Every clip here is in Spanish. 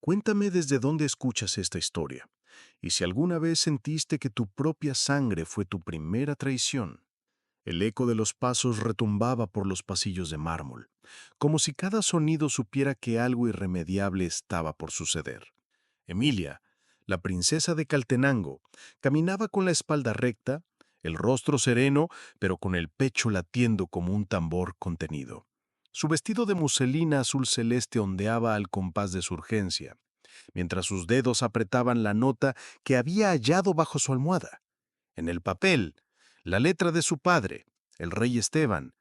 Cuéntame desde dónde escuchas esta historia, y si alguna vez sentiste que tu propia sangre fue tu primera traición. El eco de los pasos retumbaba por los pasillos de mármol, como si cada sonido supiera que algo irremediable estaba por suceder. Emilia, la princesa de Caltenango, caminaba con la espalda recta, el rostro sereno, pero con el pecho latiendo como un tambor contenido. Su vestido de muselina azul celeste ondeaba al compás de su urgencia, mientras sus dedos apretaban la nota que había hallado bajo su almohada. En el papel, la letra de su padre, el rey Esteban,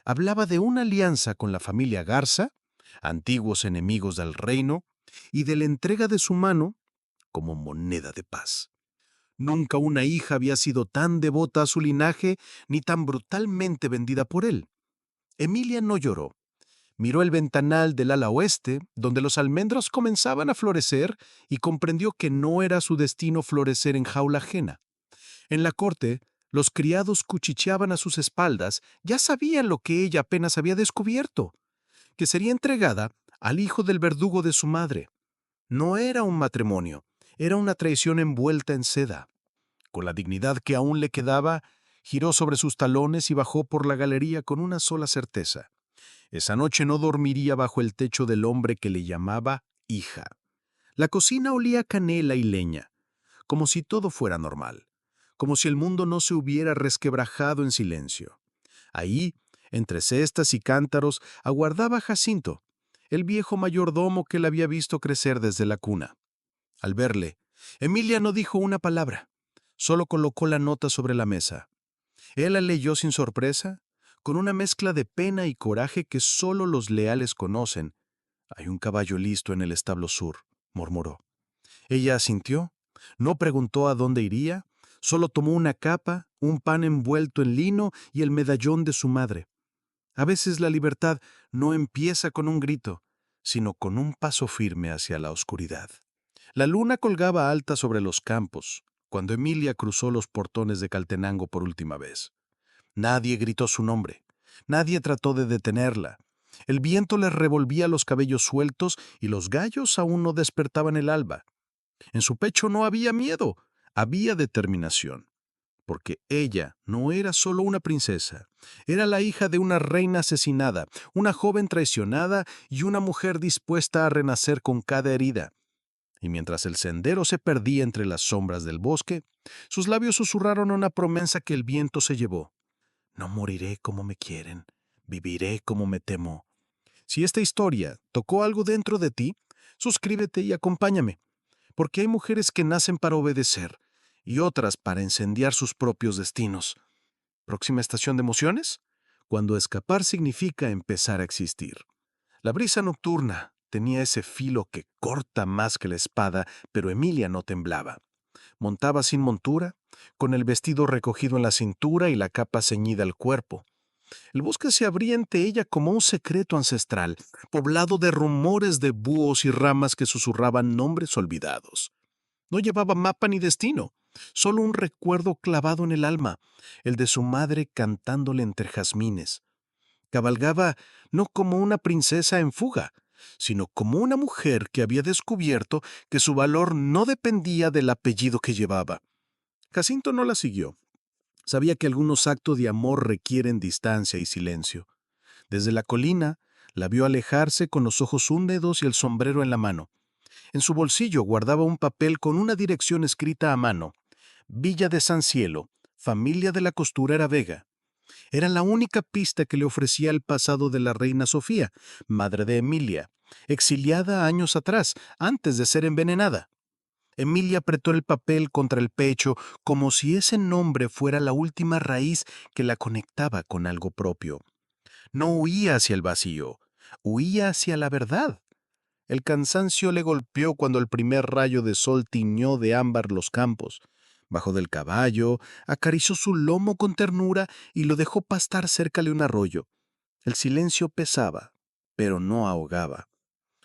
hablaba de una alianza con la familia Garza, antiguos enemigos del reino, y de la entrega de su mano como moneda de paz. Nunca una hija había sido tan devota a su linaje ni tan brutalmente vendida por él. Emilia no lloró. Miró el ventanal del ala oeste, donde los almendros comenzaban a florecer, y comprendió que no era su destino florecer en jaula ajena. En la corte, los criados cuchicheaban a sus espaldas, ya sabían lo que ella apenas había descubierto, que sería entregada al hijo del verdugo de su madre. No era un matrimonio, era una traición envuelta en seda. Con la dignidad que aún le quedaba, giró sobre sus talones y bajó por la galería con una sola certeza. Esa noche no dormiría bajo el techo del hombre que le llamaba hija. La cocina olía a canela y leña, como si todo fuera normal, como si el mundo no se hubiera resquebrajado en silencio. Ahí, entre cestas y cántaros, aguardaba Jacinto, el viejo mayordomo que la había visto crecer desde la cuna. Al verle, Emilia no dijo una palabra, solo colocó la nota sobre la mesa. Él la leyó sin sorpresa, con una mezcla de pena y coraje que solo los leales conocen. Hay un caballo listo en el establo sur, murmuró. Ella asintió, no preguntó a dónde iría, solo tomó una capa, un pan envuelto en lino y el medallón de su madre. A veces la libertad no empieza con un grito, sino con un paso firme hacia la oscuridad. La luna colgaba alta sobre los campos, cuando Emilia cruzó los portones de Caltenango por última vez. Nadie gritó su nombre, nadie trató de detenerla. El viento le revolvía los cabellos sueltos y los gallos aún no despertaban el alba. En su pecho no había miedo, había determinación, porque ella no era solo una princesa, era la hija de una reina asesinada, una joven traicionada y una mujer dispuesta a renacer con cada herida. Y mientras el sendero se perdía entre las sombras del bosque, sus labios susurraron una promesa que el viento se llevó. No moriré como me quieren, viviré como me temo. Si esta historia tocó algo dentro de ti, suscríbete y acompáñame, porque hay mujeres que nacen para obedecer y otras para incendiar sus propios destinos. ¿Próxima estación de emociones? Cuando escapar significa empezar a existir. La brisa nocturna tenía ese filo que corta más que la espada, pero Emilia no temblaba. Montaba sin montura, con el vestido recogido en la cintura y la capa ceñida al cuerpo. El bosque se abría ante ella como un secreto ancestral, poblado de rumores de búhos y ramas que susurraban nombres olvidados. No llevaba mapa ni destino, solo un recuerdo clavado en el alma, el de su madre cantándole entre jazmines. Cabalgaba no como una princesa en fuga, sino como una mujer que había descubierto que su valor no dependía del apellido que llevaba. Jacinto no la siguió. Sabía que algunos actos de amor requieren distancia y silencio. Desde la colina, la vio alejarse con los ojos húmedos y el sombrero en la mano. En su bolsillo guardaba un papel con una dirección escrita a mano. Villa de San Cielo, familia de la costurera Vega. Era la única pista que le ofrecía el pasado de la reina Sofía, madre de Emilia, exiliada años atrás, antes de ser envenenada. Emilia apretó el papel contra el pecho como si ese nombre fuera la última raíz que la conectaba con algo propio. No huía hacia el vacío, huía hacia la verdad. El cansancio le golpeó cuando el primer rayo de sol tiñó de ámbar los campos. Bajó del caballo, acarició su lomo con ternura y lo dejó pastar cerca de un arroyo. El silencio pesaba, pero no ahogaba.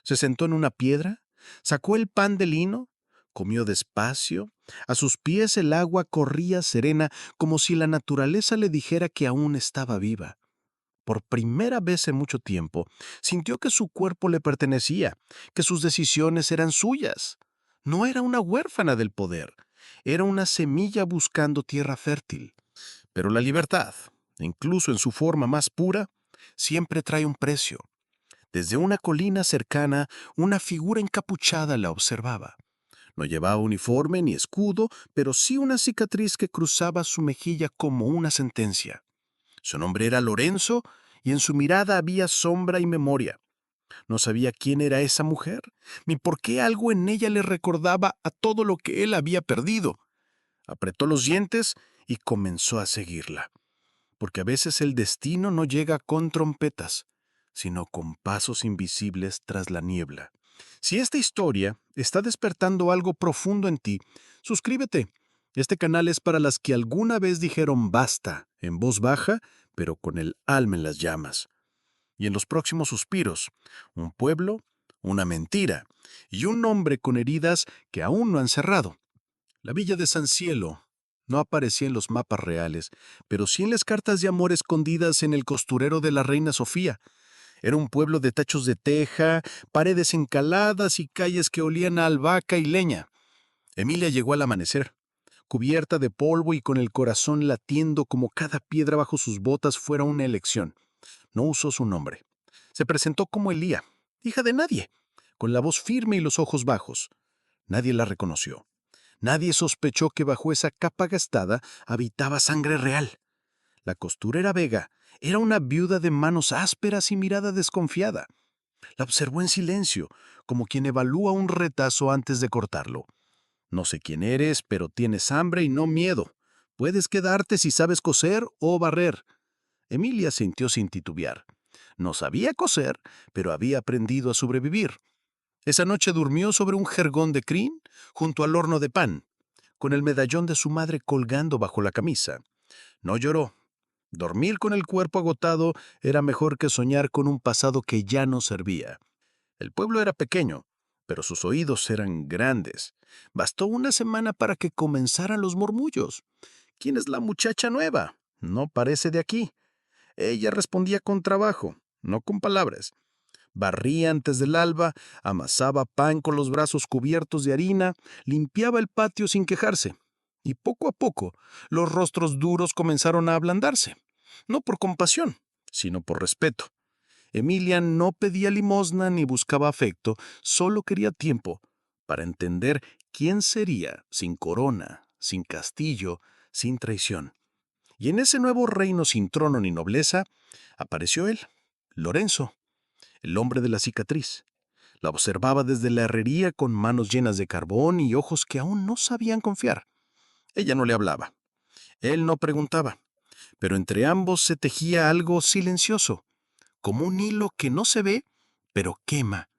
Se sentó en una piedra, sacó el pan de lino, comió despacio. A sus pies el agua corría serena como si la naturaleza le dijera que aún estaba viva. Por primera vez en mucho tiempo, sintió que su cuerpo le pertenecía, que sus decisiones eran suyas. No era una huérfana del poder, era una semilla buscando tierra fértil. Pero la libertad, incluso en su forma más pura, siempre trae un precio. Desde una colina cercana, una figura encapuchada la observaba. No llevaba uniforme ni escudo, pero sí una cicatriz que cruzaba su mejilla como una sentencia. Su nombre era Lorenzo y en su mirada había sombra y memoria. No sabía quién era esa mujer, ni por qué algo en ella le recordaba a todo lo que él había perdido. Apretó los dientes y comenzó a seguirla, porque a veces el destino no llega con trompetas, sino con pasos invisibles tras la niebla. Si esta historia está despertando algo profundo en ti, suscríbete. Este canal es para las que alguna vez dijeron basta, en voz baja, pero con el alma en las llamas. Y en los próximos suspiros, un pueblo, una mentira y un hombre con heridas que aún no han cerrado. La villa de San Cielo no aparecía en los mapas reales, pero sí en las cartas de amor escondidas en el costurero de la reina Sofía. Era un pueblo de techos de teja, paredes encaladas y calles que olían a albahaca y leña. Emilia llegó al amanecer, cubierta de polvo y con el corazón latiendo como cada piedra bajo sus botas fuera una elección. No usó su nombre. Se presentó como Elía, hija de nadie, con la voz firme y los ojos bajos. Nadie la reconoció. Nadie sospechó que bajo esa capa gastada habitaba sangre real. La costurera Vega era una viuda de manos ásperas y mirada desconfiada. La observó en silencio, como quien evalúa un retazo antes de cortarlo. No sé quién eres, pero tienes hambre y no miedo. Puedes quedarte si sabes coser o barrer. Emilia sintió sin titubear. No sabía coser, pero había aprendido a sobrevivir. Esa noche durmió sobre un jergón de crin junto al horno de pan, con el medallón de su madre colgando bajo la camisa. No lloró. Dormir con el cuerpo agotado era mejor que soñar con un pasado que ya no servía. El pueblo era pequeño, pero sus oídos eran grandes. Bastó una semana para que comenzaran los murmullos. ¿Quién es la muchacha nueva? No parece de aquí. Ella respondía con trabajo, no con palabras. Barría antes del alba, amasaba pan con los brazos cubiertos de harina, limpiaba el patio sin quejarse. Y poco a poco, los rostros duros comenzaron a ablandarse. No por compasión, sino por respeto. Emilia no pedía limosna ni buscaba afecto, solo quería tiempo para entender quién sería sin corona, sin castillo, sin traición. Y en ese nuevo reino sin trono ni nobleza, apareció él, Lorenzo, el hombre de la cicatriz. La observaba desde la herrería con manos llenas de carbón y ojos que aún no sabían confiar. Ella no le hablaba. Él no preguntaba. Pero entre ambos se tejía algo silencioso, como un hilo que no se ve, pero quema.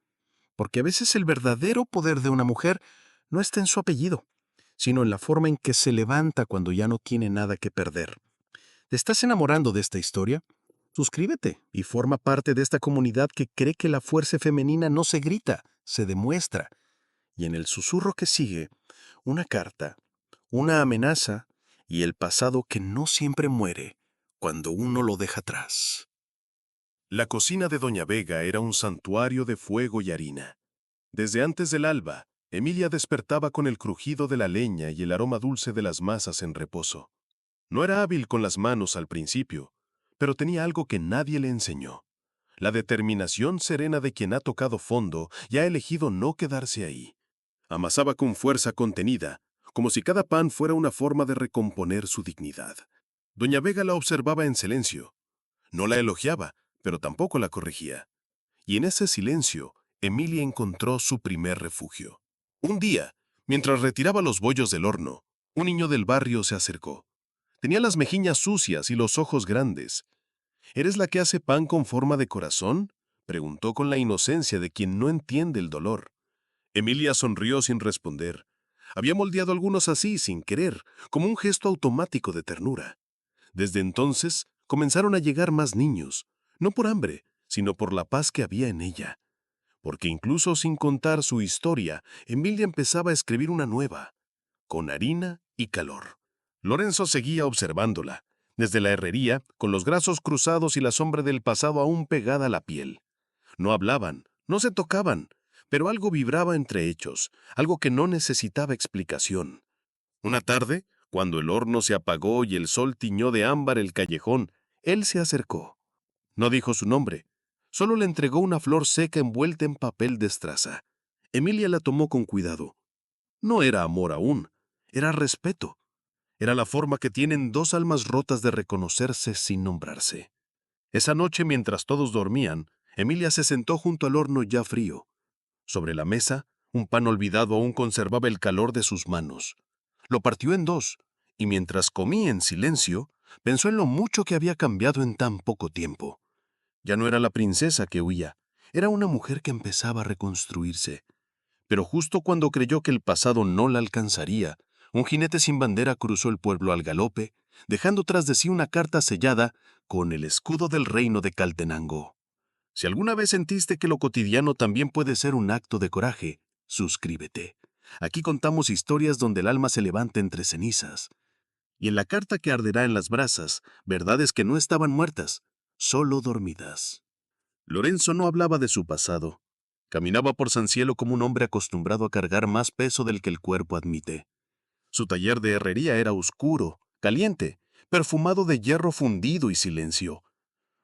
Porque a veces el verdadero poder de una mujer no está en su apellido, sino en la forma en que se levanta cuando ya no tiene nada que perder. ¿Te estás enamorando de esta historia? Suscríbete y forma parte de esta comunidad que cree que la fuerza femenina no se grita, se demuestra. Y en el susurro que sigue, una carta, una amenaza y el pasado que no siempre muere cuando uno lo deja atrás. La cocina de Doña Vega era un santuario de fuego y harina. Desde antes del alba, Emilia despertaba con el crujido de la leña y el aroma dulce de las masas en reposo. No era hábil con las manos al principio, pero tenía algo que nadie le enseñó: la determinación serena de quien ha tocado fondo y ha elegido no quedarse ahí. Amasaba con fuerza contenida, como si cada pan fuera una forma de recomponer su dignidad. Doña Vega la observaba en silencio. No la elogiaba, pero tampoco la corregía. Y en ese silencio, Emilia encontró su primer refugio. Un día, mientras retiraba los bollos del horno, un niño del barrio se acercó. Tenía las mejillas sucias y los ojos grandes. ¿Eres la que hace pan con forma de corazón?, preguntó con la inocencia de quien no entiende el dolor. Emilia sonrió sin responder. Había moldeado algunos así, sin querer, como un gesto automático de ternura. Desde entonces, comenzaron a llegar más niños, no por hambre, sino por la paz que había en ella. Porque incluso sin contar su historia, Emilia empezaba a escribir una nueva, con harina y calor. Lorenzo seguía observándola, desde la herrería, con los brazos cruzados y la sombra del pasado aún pegada a la piel. No hablaban, no se tocaban, pero algo vibraba entre ellos, algo que no necesitaba explicación. Una tarde, cuando el horno se apagó y el sol tiñó de ámbar el callejón, él se acercó. No dijo su nombre, solo le entregó una flor seca envuelta en papel de estraza. Emilia la tomó con cuidado. No era amor aún, era respeto. Era la forma que tienen dos almas rotas de reconocerse sin nombrarse. Esa noche, mientras todos dormían, Emilia se sentó junto al horno ya frío. Sobre la mesa, un pan olvidado aún conservaba el calor de sus manos. Lo partió en dos, y mientras comía en silencio, pensó en lo mucho que había cambiado en tan poco tiempo. Ya no era la princesa que huía, era una mujer que empezaba a reconstruirse. Pero justo cuando creyó que el pasado no la alcanzaría, un jinete sin bandera cruzó el pueblo al galope, dejando tras de sí una carta sellada con el escudo del reino de Caltenango. Si alguna vez sentiste que lo cotidiano también puede ser un acto de coraje, suscríbete. Aquí contamos historias donde el alma se levanta entre cenizas. Y en la carta que arderá en las brasas, verdades que no estaban muertas, solo dormidas. Lorenzo no hablaba de su pasado. Caminaba por San Cielo como un hombre acostumbrado a cargar más peso del que el cuerpo admite. Su taller de herrería era oscuro, caliente, perfumado de hierro fundido y silencio.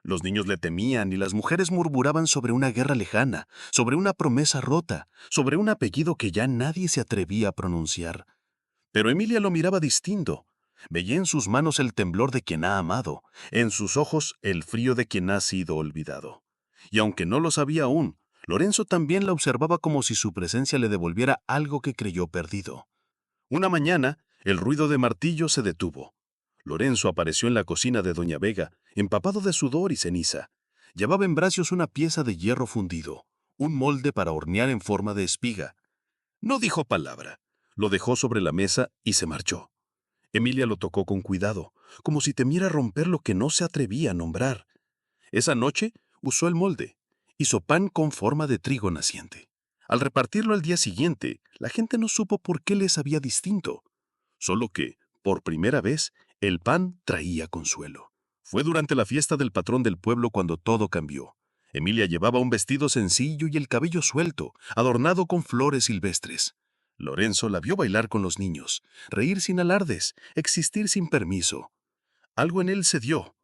Los niños le temían y las mujeres murmuraban sobre una guerra lejana, sobre una promesa rota, sobre un apellido que ya nadie se atrevía a pronunciar. Pero Emilia lo miraba distinto. Veía en sus manos el temblor de quien ha amado, en sus ojos el frío de quien ha sido olvidado. Y aunque no lo sabía aún, Lorenzo también la observaba como si su presencia le devolviera algo que creyó perdido. Una mañana, el ruido de martillo se detuvo. Lorenzo apareció en la cocina de doña Vega, empapado de sudor y ceniza. Llevaba en brazos una pieza de hierro fundido, un molde para hornear en forma de espiga. No dijo palabra. Lo dejó sobre la mesa y se marchó. Emilia lo tocó con cuidado, como si temiera romper lo que no se atrevía a nombrar. Esa noche usó el molde. Hizo pan con forma de trigo naciente. Al repartirlo al día siguiente, la gente no supo por qué le sabía distinto. Solo que, por primera vez, el pan traía consuelo. Fue durante la fiesta del patrón del pueblo cuando todo cambió. Emilia llevaba un vestido sencillo y el cabello suelto, adornado con flores silvestres. Lorenzo la vio bailar con los niños, reír sin alardes, existir sin permiso. Algo en él se dio.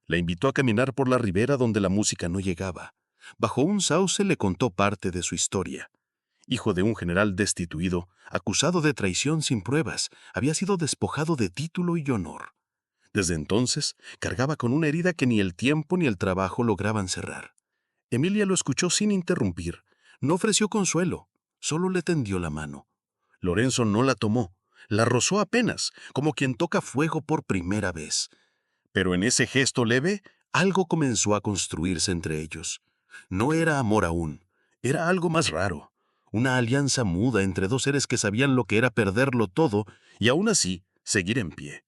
La invitó a caminar por la ribera donde la música no llegaba. Bajo un sauce le contó parte de su historia. Hijo de un general destituido, acusado de traición sin pruebas, había sido despojado de título y honor. Desde entonces, cargaba con una herida que ni el tiempo ni el trabajo lograban cerrar. Emilia lo escuchó sin interrumpir. No ofreció consuelo, solo le tendió la mano. Lorenzo no la tomó, la rozó apenas, como quien toca fuego por primera vez. Pero en ese gesto leve, algo comenzó a construirse entre ellos. No era amor aún, era algo más raro. Una alianza muda entre dos seres que sabían lo que era perderlo todo y aún así seguir en pie.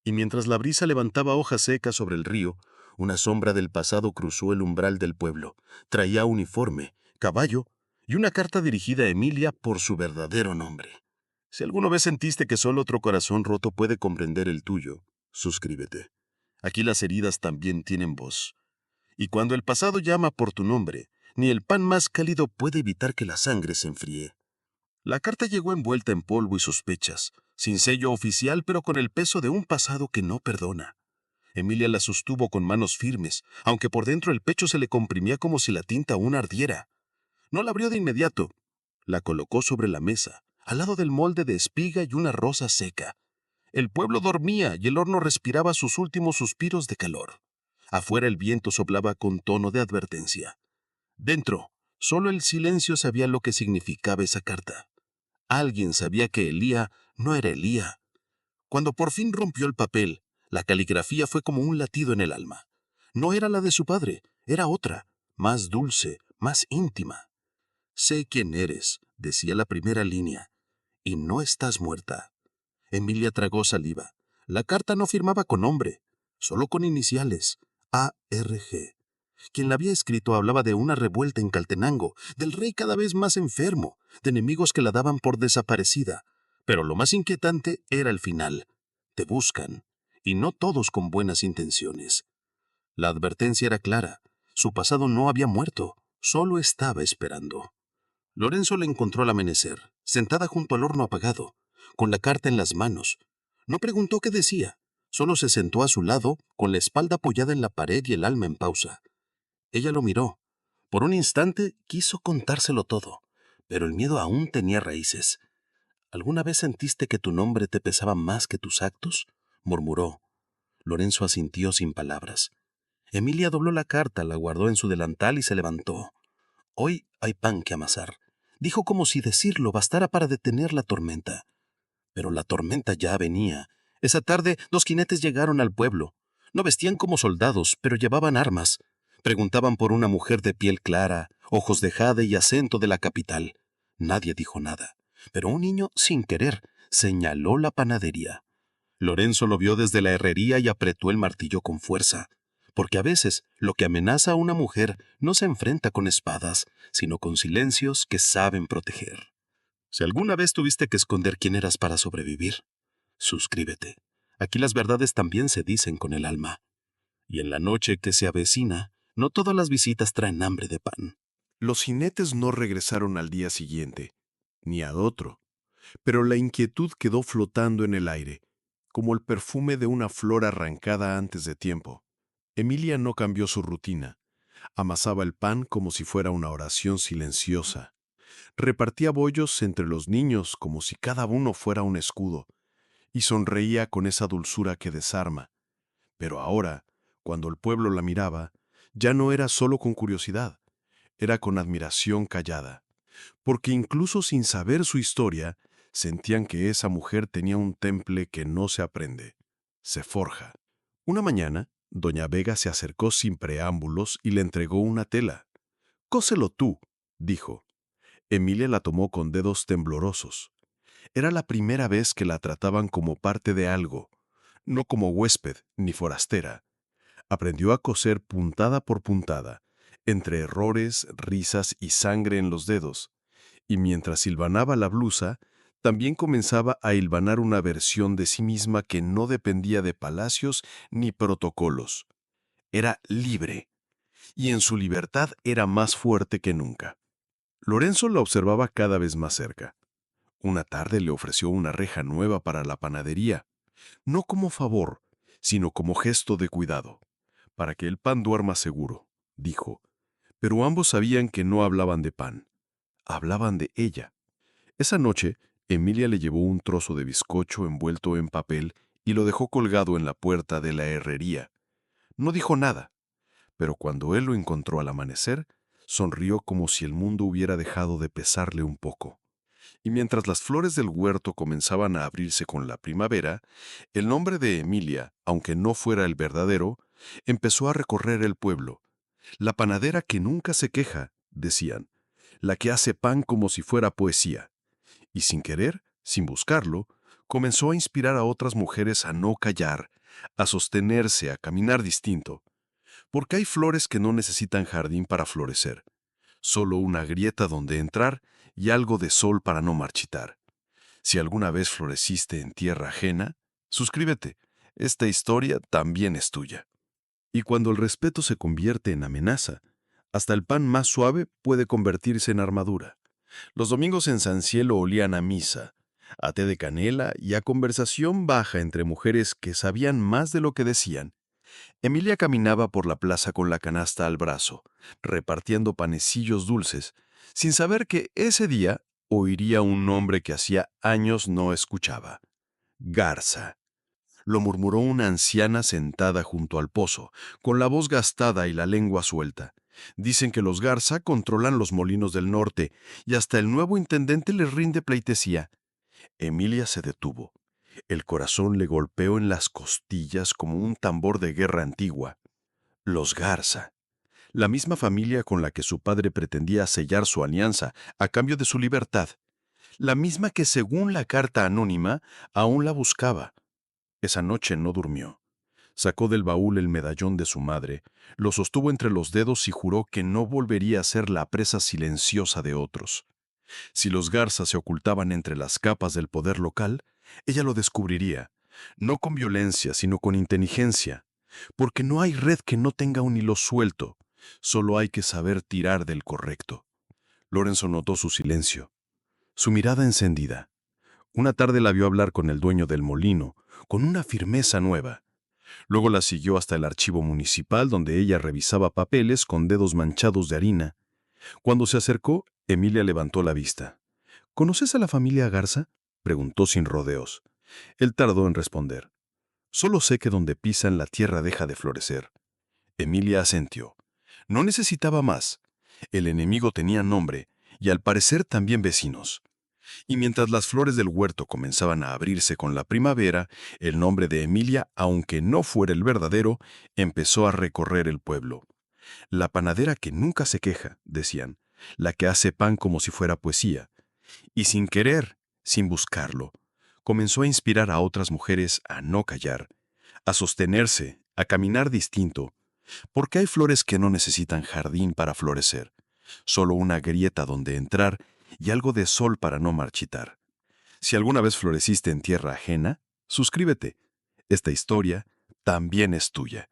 Y mientras la brisa levantaba hojas secas sobre el río, una sombra del pasado cruzó el umbral del pueblo. Traía uniforme, caballo y una carta dirigida a Emilia por su verdadero nombre. Si alguna vez sentiste que solo otro corazón roto puede comprender el tuyo, suscríbete. Aquí las heridas también tienen voz. Y cuando el pasado llama por tu nombre, ni el pan más cálido puede evitar que la sangre se enfríe. La carta llegó envuelta en polvo y sospechas, sin sello oficial pero con el peso de un pasado que no perdona. Emilia la sostuvo con manos firmes, aunque por dentro el pecho se le comprimía como si la tinta aún ardiera. No la abrió de inmediato. La colocó sobre la mesa, al lado del molde de espiga y una rosa seca. El pueblo dormía y el horno respiraba sus últimos suspiros de calor. Afuera el viento soplaba con tono de advertencia. Dentro, solo el silencio sabía lo que significaba esa carta. Alguien sabía que Elía no era Elía. Cuando por fin rompió el papel, la caligrafía fue como un latido en el alma. No era la de su padre, era otra, más dulce, más íntima. Sé quién eres, decía la primera línea, y no estás muerta. Emilia tragó saliva. La carta no firmaba con nombre, solo con iniciales, A.R.G. Quien la había escrito hablaba de una revuelta en Caltenango, del rey cada vez más enfermo, de enemigos que la daban por desaparecida. Pero lo más inquietante era el final. Te buscan, y no todos con buenas intenciones. La advertencia era clara. Su pasado no había muerto, solo estaba esperando. Lorenzo la encontró al amanecer, sentada junto al horno apagado, con la carta en las manos. No preguntó qué decía, solo se sentó a su lado, con la espalda apoyada en la pared y el alma en pausa. Ella lo miró. Por un instante quiso contárselo todo, pero el miedo aún tenía raíces. ¿Alguna vez sentiste que tu nombre te pesaba más que tus actos? Murmuró. Lorenzo asintió sin palabras. Emilia dobló la carta, la guardó en su delantal y se levantó. Hoy hay pan que amasar, dijo como si decirlo bastara para detener la tormenta. Pero la tormenta ya venía. Esa tarde 2 jinetes llegaron al pueblo. No vestían como soldados, pero llevaban armas. Preguntaban por una mujer de piel clara, ojos de jade y acento de la capital. Nadie dijo nada, pero un niño, sin querer, señaló la panadería. Lorenzo lo vio desde la herrería y apretó el martillo con fuerza, porque a veces lo que amenaza a una mujer no se enfrenta con espadas, sino con silencios que saben proteger. Si alguna vez tuviste que esconder quién eras para sobrevivir, suscríbete. Aquí las verdades también se dicen con el alma. Y en la noche que se avecina, no todas las visitas traen hambre de pan. Los jinetes no regresaron al día siguiente, ni al otro, pero la inquietud quedó flotando en el aire, como el perfume de una flor arrancada antes de tiempo. Emilia no cambió su rutina. Amasaba el pan como si fuera una oración silenciosa. Repartía bollos entre los niños como si cada uno fuera un escudo, y sonreía con esa dulzura que desarma. Pero ahora, cuando el pueblo la miraba, ya no era solo con curiosidad, era con admiración callada, porque incluso sin saber su historia, sentían que esa mujer tenía un temple que no se aprende, se forja. Una mañana, doña Vega se acercó sin preámbulos y le entregó una tela. «Cóselo tú», dijo. Emilia la tomó con dedos temblorosos. Era la primera vez que la trataban como parte de algo, no como huésped ni forastera. Aprendió a coser puntada por puntada, entre errores, risas y sangre en los dedos, y mientras hilvanaba la blusa, también comenzaba a hilvanar una versión de sí misma que no dependía de palacios ni protocolos. Era libre, y en su libertad era más fuerte que nunca. Lorenzo la observaba cada vez más cerca. Una tarde le ofreció una reja nueva para la panadería, no como favor, sino como gesto de cuidado. «Para que el pan duerma seguro», dijo. Pero ambos sabían que no hablaban de pan. Hablaban de ella. Esa noche, Emilia le llevó un trozo de bizcocho envuelto en papel y lo dejó colgado en la puerta de la herrería. No dijo nada, pero cuando él lo encontró al amanecer, sonrió como si el mundo hubiera dejado de pesarle un poco. Y mientras las flores del huerto comenzaban a abrirse con la primavera, el nombre de Emilia, aunque no fuera el verdadero, empezó a recorrer el pueblo. «La panadera que nunca se queja», decían, «la que hace pan como si fuera poesía». Y sin querer, sin buscarlo, comenzó a inspirar a otras mujeres a no callar, a sostenerse, a caminar distinto. Porque hay flores que no necesitan jardín para florecer, solo una grieta donde entrar y algo de sol para no marchitar. Si alguna vez floreciste en tierra ajena, suscríbete, esta historia también es tuya. Y cuando el respeto se convierte en amenaza, hasta el pan más suave puede convertirse en armadura. Los domingos en San Cielo olían a misa, a té de canela y a conversación baja entre mujeres que sabían más de lo que decían. Emilia caminaba por la plaza con la canasta al brazo, repartiendo panecillos dulces, sin saber que ese día oiría un nombre que hacía años no escuchaba. Garza. Lo murmuró una anciana sentada junto al pozo, con la voz gastada y la lengua suelta. Dicen que los Garza controlan los molinos del norte y hasta el nuevo intendente les rinde pleitesía. Emilia se detuvo. El corazón le golpeó en las costillas como un tambor de guerra antigua. Los Garza, la misma familia con la que su padre pretendía sellar su alianza a cambio de su libertad, la misma que según la carta anónima aún la buscaba. Esa noche no durmió. Sacó del baúl el medallón de su madre, lo sostuvo entre los dedos y juró que no volvería a ser la presa silenciosa de otros. Si los Garza se ocultaban entre las capas del poder local, ella lo descubriría, No con violencia, sino con inteligencia, porque no hay red que no tenga un hilo suelto, solo hay que saber tirar del correcto. Lorenzo notó su silencio, su mirada encendida. Una tarde la vio hablar con el dueño del molino, con una firmeza nueva. Luego la siguió hasta el archivo municipal, donde ella revisaba papeles con dedos manchados de harina. Cuando se acercó, Emilia levantó la vista. ¿Conoces a la familia Garza?, preguntó sin rodeos. Él tardó en responder. Solo sé que donde pisan la tierra deja de florecer. Emilia asintió. No necesitaba más. El enemigo tenía nombre, y al parecer también vecinos. Y mientras las flores del huerto comenzaban a abrirse con la primavera, el nombre de Emilia, aunque no fuera el verdadero, empezó a recorrer el pueblo. La panadera que nunca se queja, decían, la que hace pan como si fuera poesía. Y sin querer, sin buscarlo, comenzó a inspirar a otras mujeres a no callar, a sostenerse, a caminar distinto, porque hay flores que no necesitan jardín para florecer, solo una grieta donde entrar y algo de sol para no marchitar. Si alguna vez floreciste en tierra ajena, suscríbete. Esta historia también es tuya.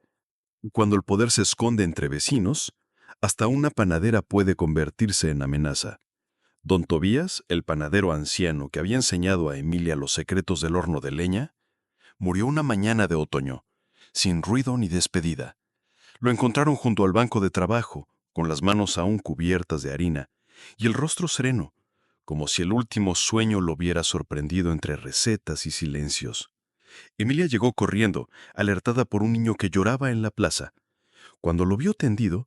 Cuando el poder se esconde entre vecinos, hasta una panadera puede convertirse en amenaza. Don Tobías, el panadero anciano que había enseñado a Emilia los secretos del horno de leña, murió una mañana de otoño, sin ruido ni despedida. Lo encontraron junto al banco de trabajo, con las manos aún cubiertas de harina, y el rostro sereno, como si el último sueño lo hubiera sorprendido entre recetas y silencios. Emilia llegó corriendo, alertada por un niño que lloraba en la plaza. Cuando lo vio tendido,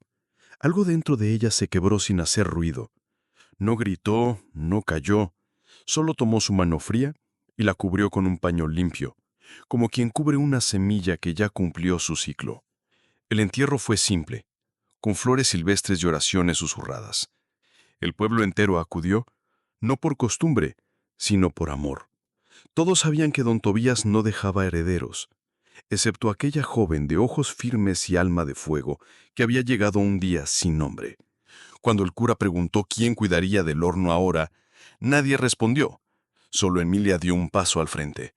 algo dentro de ella se quebró sin hacer ruido. No gritó, no cayó, solo tomó su mano fría y la cubrió con un paño limpio, como quien cubre una semilla que ya cumplió su ciclo. El entierro fue simple, con flores silvestres y oraciones susurradas. El pueblo entero acudió, no por costumbre, sino por amor. Todos sabían que don Tobías no dejaba herederos, excepto aquella joven de ojos firmes y alma de fuego que había llegado un día sin nombre. Cuando el cura preguntó quién cuidaría del horno ahora, nadie respondió. Solo Emilia dio un paso al frente.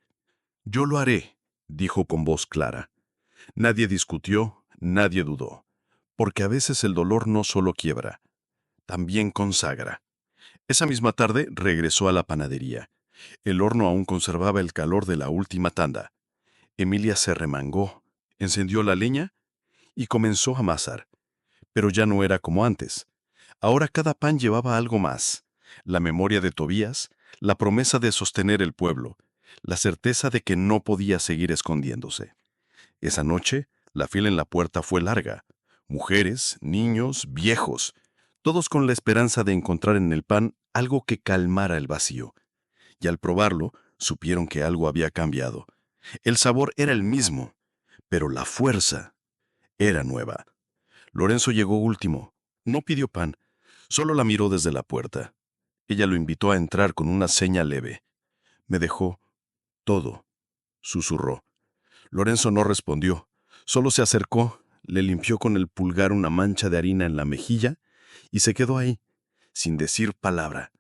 «Yo lo haré», dijo con voz clara. Nadie discutió, nadie dudó, porque a veces el dolor no solo quiebra, también consagra. Esa misma tarde regresó a la panadería. El horno aún conservaba el calor de la última tanda. Emilia se remangó, encendió la leña y comenzó a amasar. Pero ya no era como antes. Ahora cada pan llevaba algo más: la memoria de Tobías, la promesa de sostener el pueblo, la certeza de que no podía seguir escondiéndose. Esa noche, la fila en la puerta fue larga. Mujeres, niños, viejos, todos con la esperanza de encontrar en el pan algo que calmara el vacío. Y al probarlo, supieron que algo había cambiado. El sabor era el mismo, pero la fuerza era nueva. Lorenzo llegó último. No pidió pan, solo la miró desde la puerta. Ella lo invitó a entrar con una seña leve. «Me dejó todo», susurró. Lorenzo no respondió. Solo se acercó, le limpió con el pulgar una mancha de harina en la mejilla y se quedó ahí, sin decir palabra.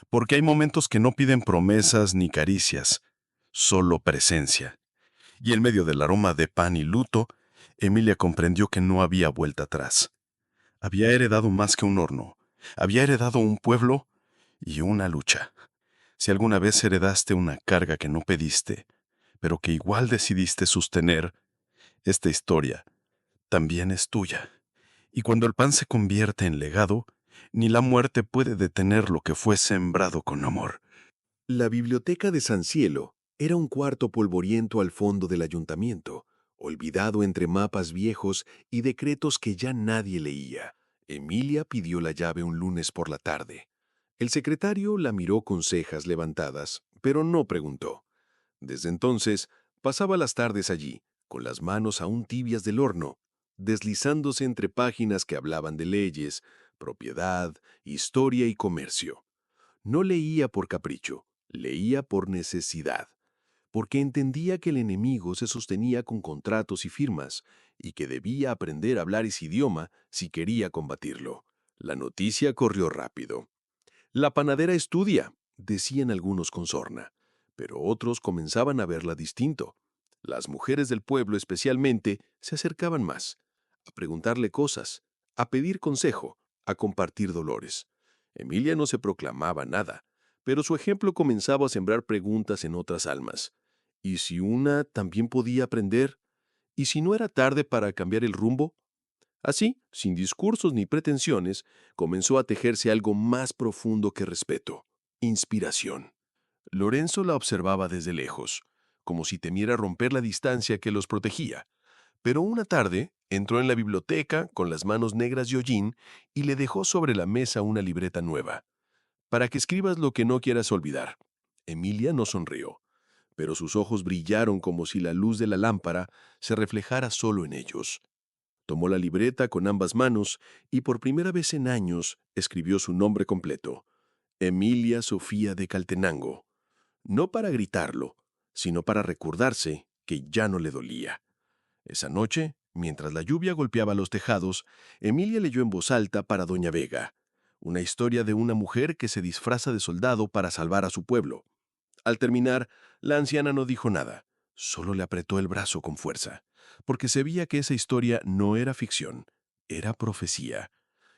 Porque hay momentos que no piden promesas ni caricias, solo presencia. Y en medio del aroma de pan y luto, Emilia comprendió que no había vuelta atrás. Había heredado más que un horno. Había heredado un pueblo y una lucha. Si alguna vez heredaste una carga que no pediste, pero que igual decidiste sostener, esta historia también es tuya. Y cuando el pan se convierte en legado, ni la muerte puede detener lo que fue sembrado con amor. La biblioteca de San Cielo era un cuarto polvoriento al fondo del ayuntamiento, olvidado entre mapas viejos y decretos que ya nadie leía. Emilia pidió la llave un lunes por la tarde. El secretario la miró con cejas levantadas, pero no preguntó. Desde entonces, pasaba las tardes allí, con las manos aún tibias del horno, deslizándose entre páginas que hablaban de leyes, propiedad, historia y comercio. No leía por capricho, leía por necesidad, porque entendía que el enemigo se sostenía con contratos y firmas, y que debía aprender a hablar ese idioma si quería combatirlo. La noticia corrió rápido. «La panadera estudia», decían algunos con sorna, pero otros comenzaban a verla distinto. Las mujeres del pueblo especialmente se acercaban más, a preguntarle cosas, a pedir consejo, a compartir dolores. Emilia no se proclamaba nada, pero su ejemplo comenzaba a sembrar preguntas en otras almas. ¿Y si una también podía aprender? ¿Y si no era tarde para cambiar el rumbo? Así, sin discursos ni pretensiones, comenzó a tejerse algo más profundo que respeto: inspiración. Lorenzo la observaba desde lejos, como si temiera romper la distancia que los protegía. Pero una tarde entró en la biblioteca con las manos negras de hollín y le dejó sobre la mesa una libreta nueva, para que escribas lo que no quieras olvidar. Emilia no sonrió, pero sus ojos brillaron como si la luz de la lámpara se reflejara solo en ellos. Tomó la libreta con ambas manos y por primera vez en años escribió su nombre completo: Emilia Sofía de Caltenango. No para gritarlo, sino para recordarse que ya no le dolía. Esa noche, mientras la lluvia golpeaba los tejados, Emilia leyó en voz alta para Doña Vega, una historia de una mujer que se disfraza de soldado para salvar a su pueblo. Al terminar, la anciana no dijo nada, solo le apretó el brazo con fuerza, porque se veía que esa historia no era ficción, era profecía.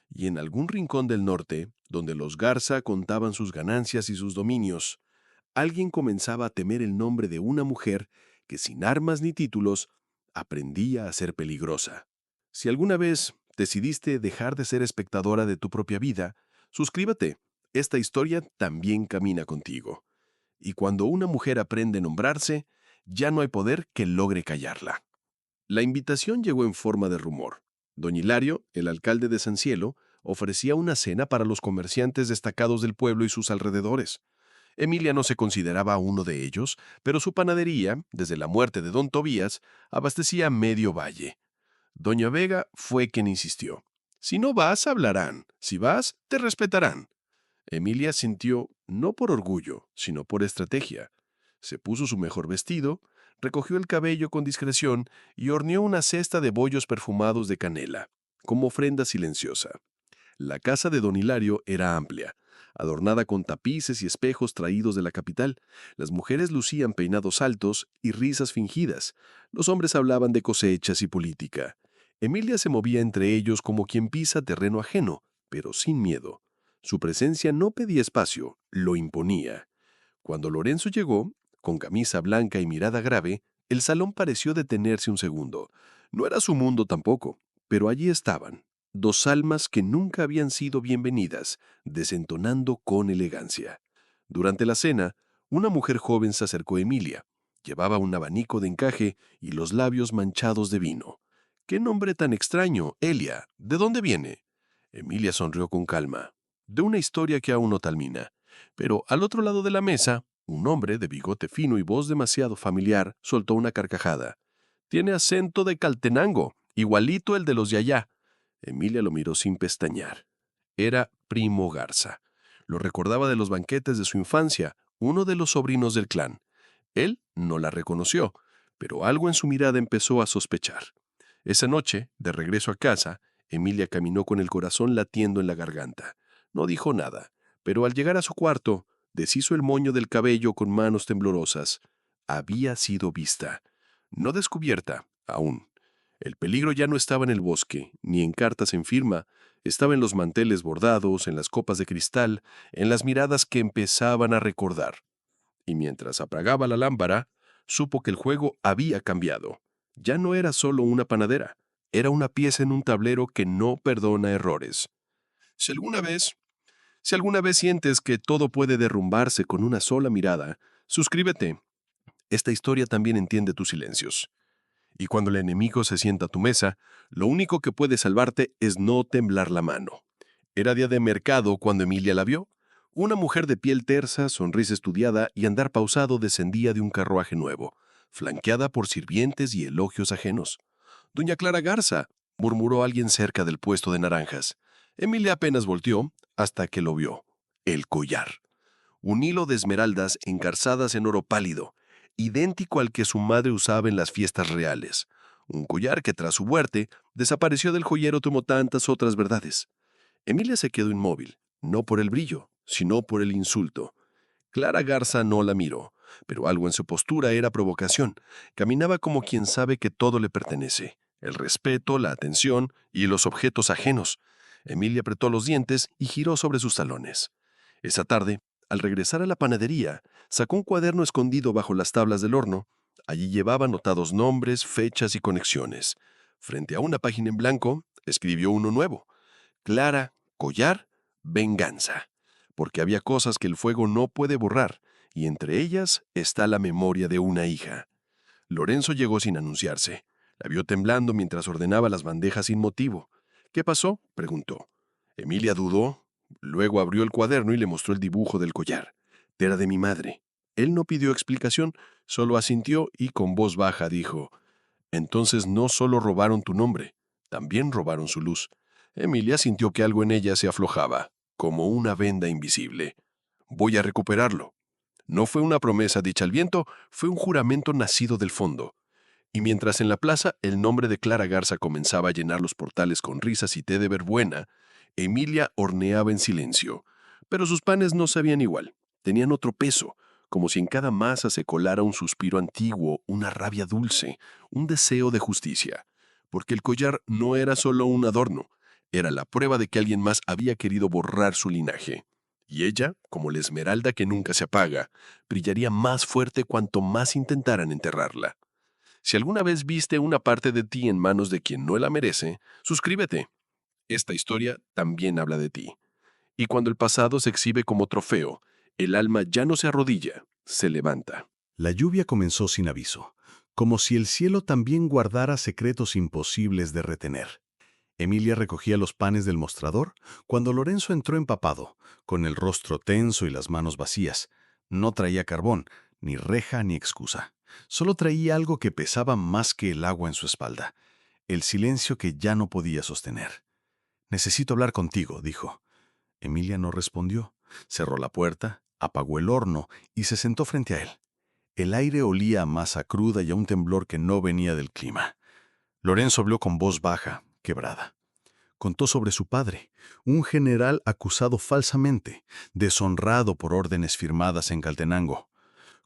Y en algún rincón del norte, donde los Garza contaban sus ganancias y sus dominios, alguien comenzaba a temer el nombre de una mujer que, sin armas ni títulos, aprendía a ser peligrosa. Si alguna vez decidiste dejar de ser espectadora de tu propia vida, suscríbete. Esta historia también camina contigo. Y cuando una mujer aprende a nombrarse, ya no hay poder que logre callarla. La invitación llegó en forma de rumor. Don Hilario, el alcalde de San Cielo, ofrecía una cena para los comerciantes destacados del pueblo y sus alrededores. Emilia no se consideraba uno de ellos, pero su panadería, desde la muerte de don Tobías, abastecía medio valle. Doña Vega fue quien insistió. Si no vas, hablarán. Si vas, te respetarán. Emilia sintió, no por orgullo, sino por estrategia. Se puso su mejor vestido, recogió el cabello con discreción y horneó una cesta de bollos perfumados de canela, como ofrenda silenciosa. La casa de don Hilario era amplia, adornada con tapices y espejos traídos de la capital. Las mujeres lucían peinados altos y risas fingidas. Los hombres hablaban de cosechas y política. Emilia se movía entre ellos como quien pisa terreno ajeno, pero sin miedo. Su presencia no pedía espacio, lo imponía. Cuando Lorenzo llegó, con camisa blanca y mirada grave, el salón pareció detenerse un segundo. No era su mundo tampoco, pero allí estaban, dos almas que nunca habían sido bienvenidas, desentonando con elegancia. Durante la cena, una mujer joven se acercó a Emilia. Llevaba un abanico de encaje y los labios manchados de vino. «¿Qué nombre tan extraño, Elia? ¿De dónde viene?» Emilia sonrió con calma. «De una historia que aún no termina». Pero al otro lado de la mesa, un hombre de bigote fino y voz demasiado familiar soltó una carcajada. «Tiene acento de Caltenango, igualito el de los de allá». Emilia lo miró sin pestañear. Era Primo Garza. Lo recordaba de los banquetes de su infancia, uno de los sobrinos del clan. Él no la reconoció, pero algo en su mirada empezó a sospechar. Esa noche, de regreso a casa, Emilia caminó con el corazón latiendo en la garganta. No dijo nada, pero al llegar a su cuarto, deshizo el moño del cabello con manos temblorosas. Había sido vista, no descubierta, aún. El peligro ya no estaba en el bosque, ni en cartas en firma, estaba en los manteles bordados, en las copas de cristal, en las miradas que empezaban a recordar. Y mientras apagaba la lámpara, supo que el juego había cambiado. Ya no era solo una panadera, era una pieza en un tablero que no perdona errores. Si alguna vez Si alguna vez sientes que todo puede derrumbarse con una sola mirada, suscríbete. Esta historia también entiende tus silencios. Y cuando el enemigo se sienta a tu mesa, lo único que puede salvarte es no temblar la mano. Era día de mercado cuando Emilia la vio. Una mujer de piel tersa, sonrisa estudiada y andar pausado descendía de un carruaje nuevo, flanqueada por sirvientes y elogios ajenos. «Doña Clara Garza», murmuró alguien cerca del puesto de naranjas. Emilia apenas volteó hasta que lo vio. El collar. Un hilo de esmeraldas engarzadas en oro pálido, idéntico al que su madre usaba en las fiestas reales. Un collar que tras su muerte desapareció del joyero como tantas otras verdades. Emilia se quedó inmóvil, no por el brillo, sino por el insulto. Clara Garza no la miró, pero algo en su postura era provocación. Caminaba como quien sabe que todo le pertenece: el respeto, la atención y los objetos ajenos. Emilia apretó los dientes y giró sobre sus talones. Esa tarde, al regresar a la panadería, sacó un cuaderno escondido bajo las tablas del horno. Allí llevaba anotados nombres, fechas y conexiones. Frente a una página en blanco, escribió uno nuevo: Clara, Collar, Venganza. Porque había cosas que el fuego no puede borrar, y entre ellas está la memoria de una hija. Lorenzo llegó sin anunciarse. La vio temblando mientras ordenaba las bandejas sin motivo. ¿Qué pasó?, preguntó. Emilia dudó. Luego abrió el cuaderno y le mostró el dibujo del collar. Era de mi madre. Él no pidió explicación, solo asintió y con voz baja dijo: Entonces no solo robaron tu nombre, también robaron su luz. Emilia sintió que algo en ella se aflojaba, como una venda invisible. Voy a recuperarlo. No fue una promesa dicha al viento, fue un juramento nacido del fondo. Y mientras en la plaza el nombre de Clara Garza comenzaba a llenar los portales con risas y té de verbuena, Emilia horneaba en silencio. Pero sus panes no sabían igual, tenían otro peso, como si en cada masa se colara un suspiro antiguo, una rabia dulce, un deseo de justicia. Porque el collar no era solo un adorno, era la prueba de que alguien más había querido borrar su linaje. Y ella, como la esmeralda que nunca se apaga, brillaría más fuerte cuanto más intentaran enterrarla. Si alguna vez viste una parte de ti en manos de quien no la merece, suscríbete. Esta historia también habla de ti. Y cuando el pasado se exhibe como trofeo, el alma ya no se arrodilla, se levanta. La lluvia comenzó sin aviso, como si el cielo también guardara secretos imposibles de retener. Emilia recogía los panes del mostrador cuando Lorenzo entró empapado, con el rostro tenso y las manos vacías. No traía carbón, ni reja ni excusa. Solo traía algo que pesaba más que el agua en su espalda, el silencio que ya no podía sostener. «Necesito hablar contigo», dijo. Emilia no respondió. Cerró la puerta, apagó el horno y se sentó frente a él. El aire olía a masa cruda y a un temblor que no venía del clima. Lorenzo habló con voz baja, quebrada. Contó sobre su padre, un general acusado falsamente, deshonrado por órdenes firmadas en Caltenango.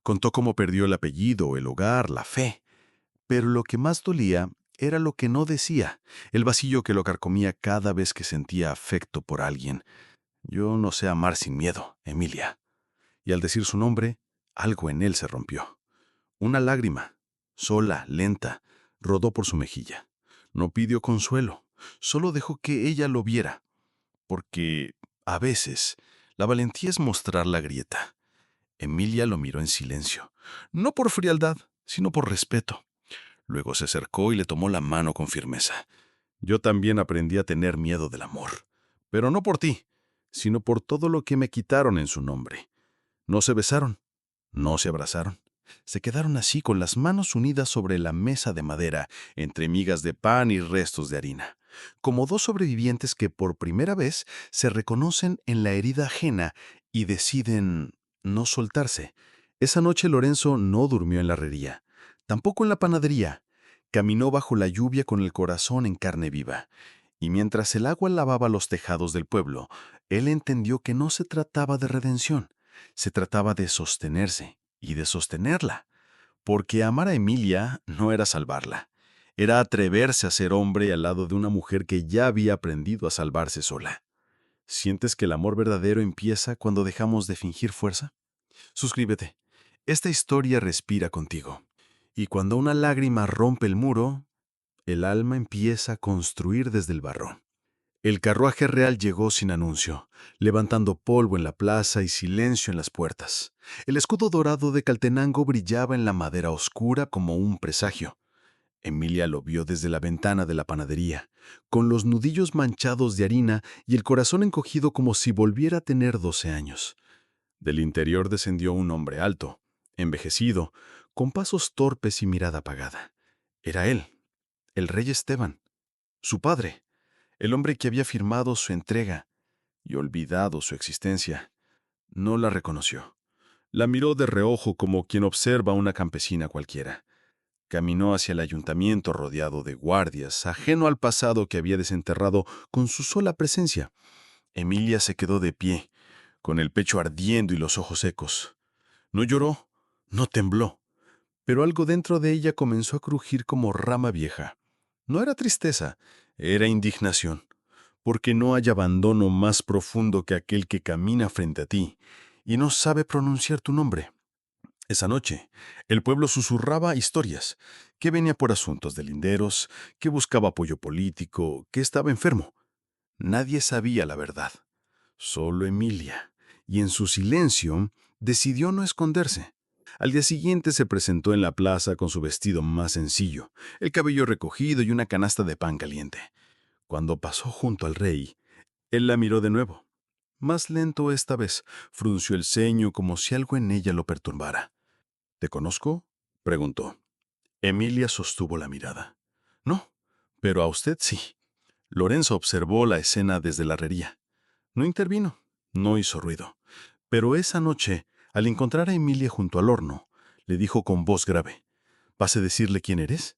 Contó cómo perdió el apellido, el hogar, la fe. Pero lo que más dolía era lo que no decía, el vacío que lo carcomía cada vez que sentía afecto por alguien. «Yo no sé amar sin miedo, Emilia». Y al decir su nombre, algo en él se rompió. Una lágrima, sola, lenta, rodó por su mejilla. No pidió consuelo, solo dejó que ella lo viera. Porque, a veces, la valentía es mostrar la grieta. Emilia lo miró en silencio, no por frialdad, sino por respeto. Luego se acercó y le tomó la mano con firmeza. «Yo también aprendí a tener miedo del amor, pero no por ti, sino por todo lo que me quitaron en su nombre». No se besaron, no se abrazaron. Se quedaron así con las manos unidas sobre la mesa de madera, entre migas de pan y restos de harina, como dos sobrevivientes que por primera vez se reconocen en la herida ajena y deciden no soltarse. Esa noche Lorenzo no durmió en la herrería, tampoco en la panadería. Caminó bajo la lluvia con el corazón en carne viva. Y mientras el agua lavaba los tejados del pueblo, él entendió que no se trataba de redención. Se trataba de sostenerse y de sostenerla, porque amar a Emilia no era salvarla, era atreverse a ser hombre al lado de una mujer que ya había aprendido a salvarse sola. ¿Sientes que el amor verdadero empieza cuando dejamos de fingir fuerza? Suscríbete. Esta historia respira contigo. Y cuando una lágrima rompe el muro, el alma empieza a construir desde el barro. El carruaje real llegó sin anuncio, levantando polvo en la plaza y silencio en las puertas. El escudo dorado de Caltenango brillaba en la madera oscura como un presagio. Emilia lo vio desde la ventana de la panadería, con los nudillos manchados de harina y el corazón encogido como si volviera a tener 12 años. Del interior descendió un hombre alto, envejecido, con pasos torpes y mirada apagada. Era él, el rey Esteban, su padre. El hombre que había firmado su entrega y olvidado su existencia. No la reconoció. La miró de reojo como quien observa a una campesina cualquiera. Caminó hacia el ayuntamiento rodeado de guardias, ajeno al pasado que había desenterrado con su sola presencia. Emilia se quedó de pie, con el pecho ardiendo y los ojos secos. No lloró, No tembló, pero algo dentro de ella comenzó a crujir como rama vieja. No era tristeza, era indignación, porque no hay abandono más profundo que aquel que camina frente a ti y no sabe pronunciar tu nombre. Esa noche, el pueblo susurraba historias, que venía por asuntos de linderos, que buscaba apoyo político, que estaba enfermo. Nadie sabía la verdad, solo Emilia, y en su silencio decidió no esconderse. Al día siguiente se presentó en la plaza con su vestido más sencillo, el cabello recogido y una canasta de pan caliente. Cuando pasó junto al rey, él la miró de nuevo. Más lento esta vez, frunció el ceño como si algo en ella lo perturbara. ¿Te conozco?, preguntó. Emilia sostuvo la mirada. No, pero a usted sí. Lorenzo observó la escena desde la herrería. No intervino, no hizo ruido. Pero esa noche, al encontrar a Emilia junto al horno, le dijo con voz grave, ¿vas a decirle quién eres?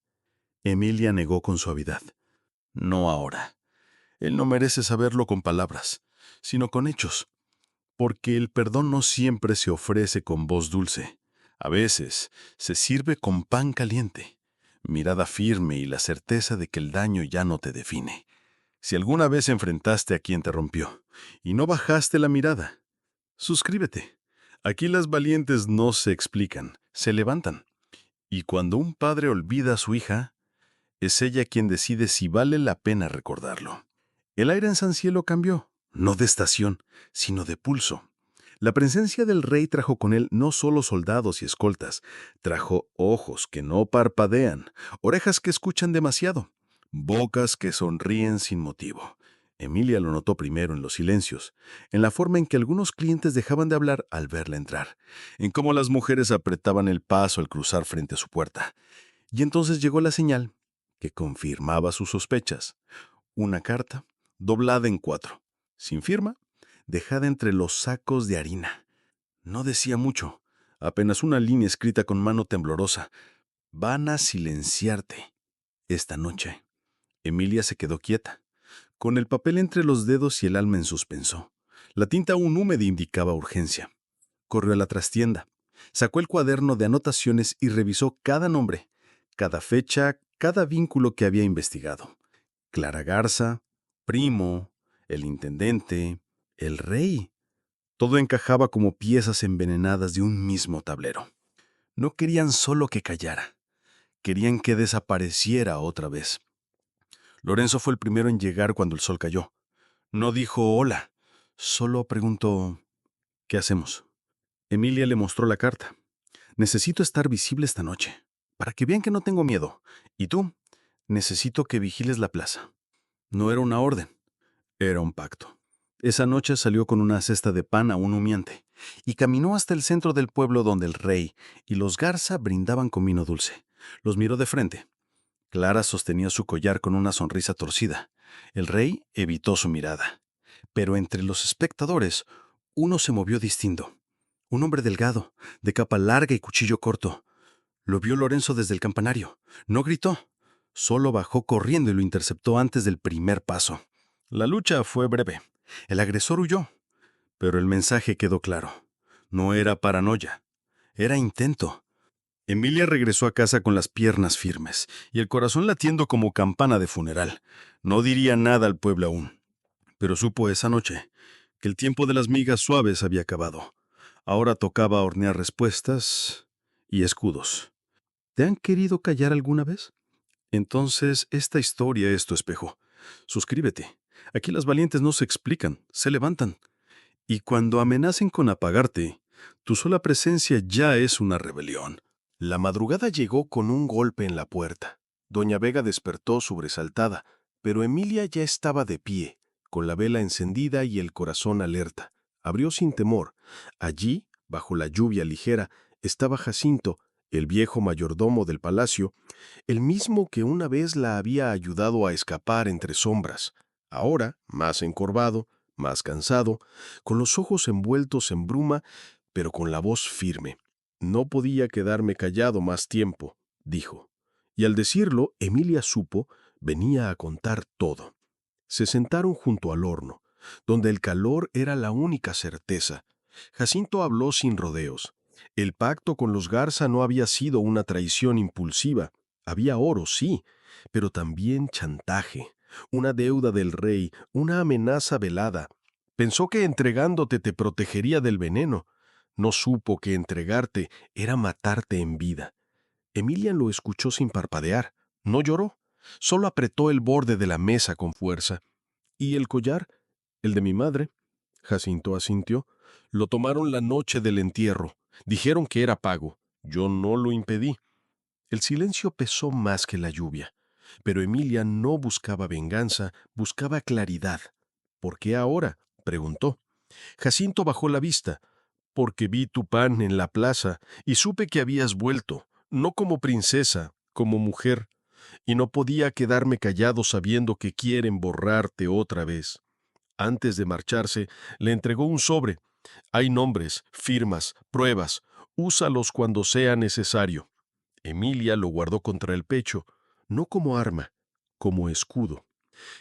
Emilia negó con suavidad. No ahora. Él no merece saberlo con palabras, sino con hechos, porque el perdón no siempre se ofrece con voz dulce. A veces se sirve con pan caliente, mirada firme y la certeza de que el daño ya no te define. Si alguna vez enfrentaste a quien te rompió y no bajaste la mirada, suscríbete. Aquí las valientes no se explican, se levantan. Y cuando un padre olvida a su hija, es ella quien decide si vale la pena recordarlo. El aire en San Cielo cambió, no de estación, sino de pulso. La presencia del rey trajo con él no solo soldados y escoltas, trajo ojos que no parpadean, orejas que escuchan demasiado, bocas que sonríen sin motivo. Emilia lo notó primero en los silencios, en la forma en que algunos clientes dejaban de hablar al verla entrar, en cómo las mujeres apretaban el paso al cruzar frente a su puerta. Y entonces llegó la señal que confirmaba sus sospechas. Una carta, doblada en 4, sin firma, dejada entre los sacos de harina. No decía mucho, apenas una línea escrita con mano temblorosa. Van a silenciarte esta noche. Emilia se quedó quieta, con el papel entre los dedos y el alma en suspenso. La tinta aún húmeda indicaba urgencia. Corrió a la trastienda, sacó el cuaderno de anotaciones y revisó cada nombre, cada fecha, cada vínculo que había investigado. Clara Garza, Primo, el intendente, el rey. Todo encajaba como piezas envenenadas de un mismo tablero. No querían solo que callara, querían que desapareciera otra vez. Lorenzo fue el primero en llegar cuando el sol cayó. No dijo hola, solo preguntó, ¿qué hacemos? Emilia le mostró la carta. Necesito estar visible esta noche, para que vean que no tengo miedo. Y tú, necesito que vigiles la plaza. No era una orden, era un pacto. Esa noche salió con una cesta de pan aún humeante y caminó hasta el centro del pueblo donde el rey y los Garza brindaban con vino dulce. Los miró de frente. Clara sostenía su collar con una sonrisa torcida. El rey evitó su mirada. Pero entre los espectadores, uno se movió distinto. Un hombre delgado, de capa larga y cuchillo corto. Lo vio Lorenzo desde el campanario. No gritó. Solo bajó corriendo y lo interceptó antes del primer paso. La lucha fue breve. El agresor huyó. Pero el mensaje quedó claro. No era paranoia. Era intento. Emilia regresó a casa con las piernas firmes y el corazón latiendo como campana de funeral. No diría nada al pueblo aún. Pero supo esa noche que el tiempo de las migas suaves había acabado. Ahora tocaba hornear respuestas y escudos. ¿Te han querido callar alguna vez? Entonces, esta historia es tu espejo. Suscríbete. Aquí las valientes no se explican, se levantan. Y cuando amenacen con apagarte, tu sola presencia ya es una rebelión. La madrugada llegó con un golpe en la puerta. Doña Vega despertó sobresaltada, pero Emilia ya estaba de pie, con la vela encendida y el corazón alerta. Abrió sin temor. Allí, bajo la lluvia ligera, estaba Jacinto, el viejo mayordomo del palacio, el mismo que una vez la había ayudado a escapar entre sombras. Ahora, más encorvado, más cansado, con los ojos envueltos en bruma, pero con la voz firme. No podía quedarme callado más tiempo, dijo. Y al decirlo, Emilia supo, venía a contar todo. Se sentaron junto al horno, donde el calor era la única certeza. Jacinto habló sin rodeos. El pacto con los Garza no había sido una traición impulsiva. Había oro, sí, pero también chantaje, una deuda del rey, una amenaza velada. Pensó que entregándote te protegería del veneno. No supo que entregarte era matarte en vida. Emilia lo escuchó sin parpadear. No lloró, solo apretó el borde de la mesa con fuerza. ¿Y el collar? El de mi madre. Jacinto asintió. Lo tomaron la noche del entierro. Dijeron que era pago. Yo no lo impedí. El silencio pesó más que la lluvia. Pero Emilia no buscaba venganza, buscaba claridad. ¿Por qué ahora?, preguntó. Jacinto bajó la vista. Porque vi tu pan en la plaza y supe que habías vuelto, no como princesa, como mujer, y no podía quedarme callado sabiendo que quieren borrarte otra vez. Antes de marcharse, le entregó un sobre. Hay nombres, firmas, pruebas. Úsalos cuando sea necesario. Emilia lo guardó contra el pecho, no como arma, como escudo.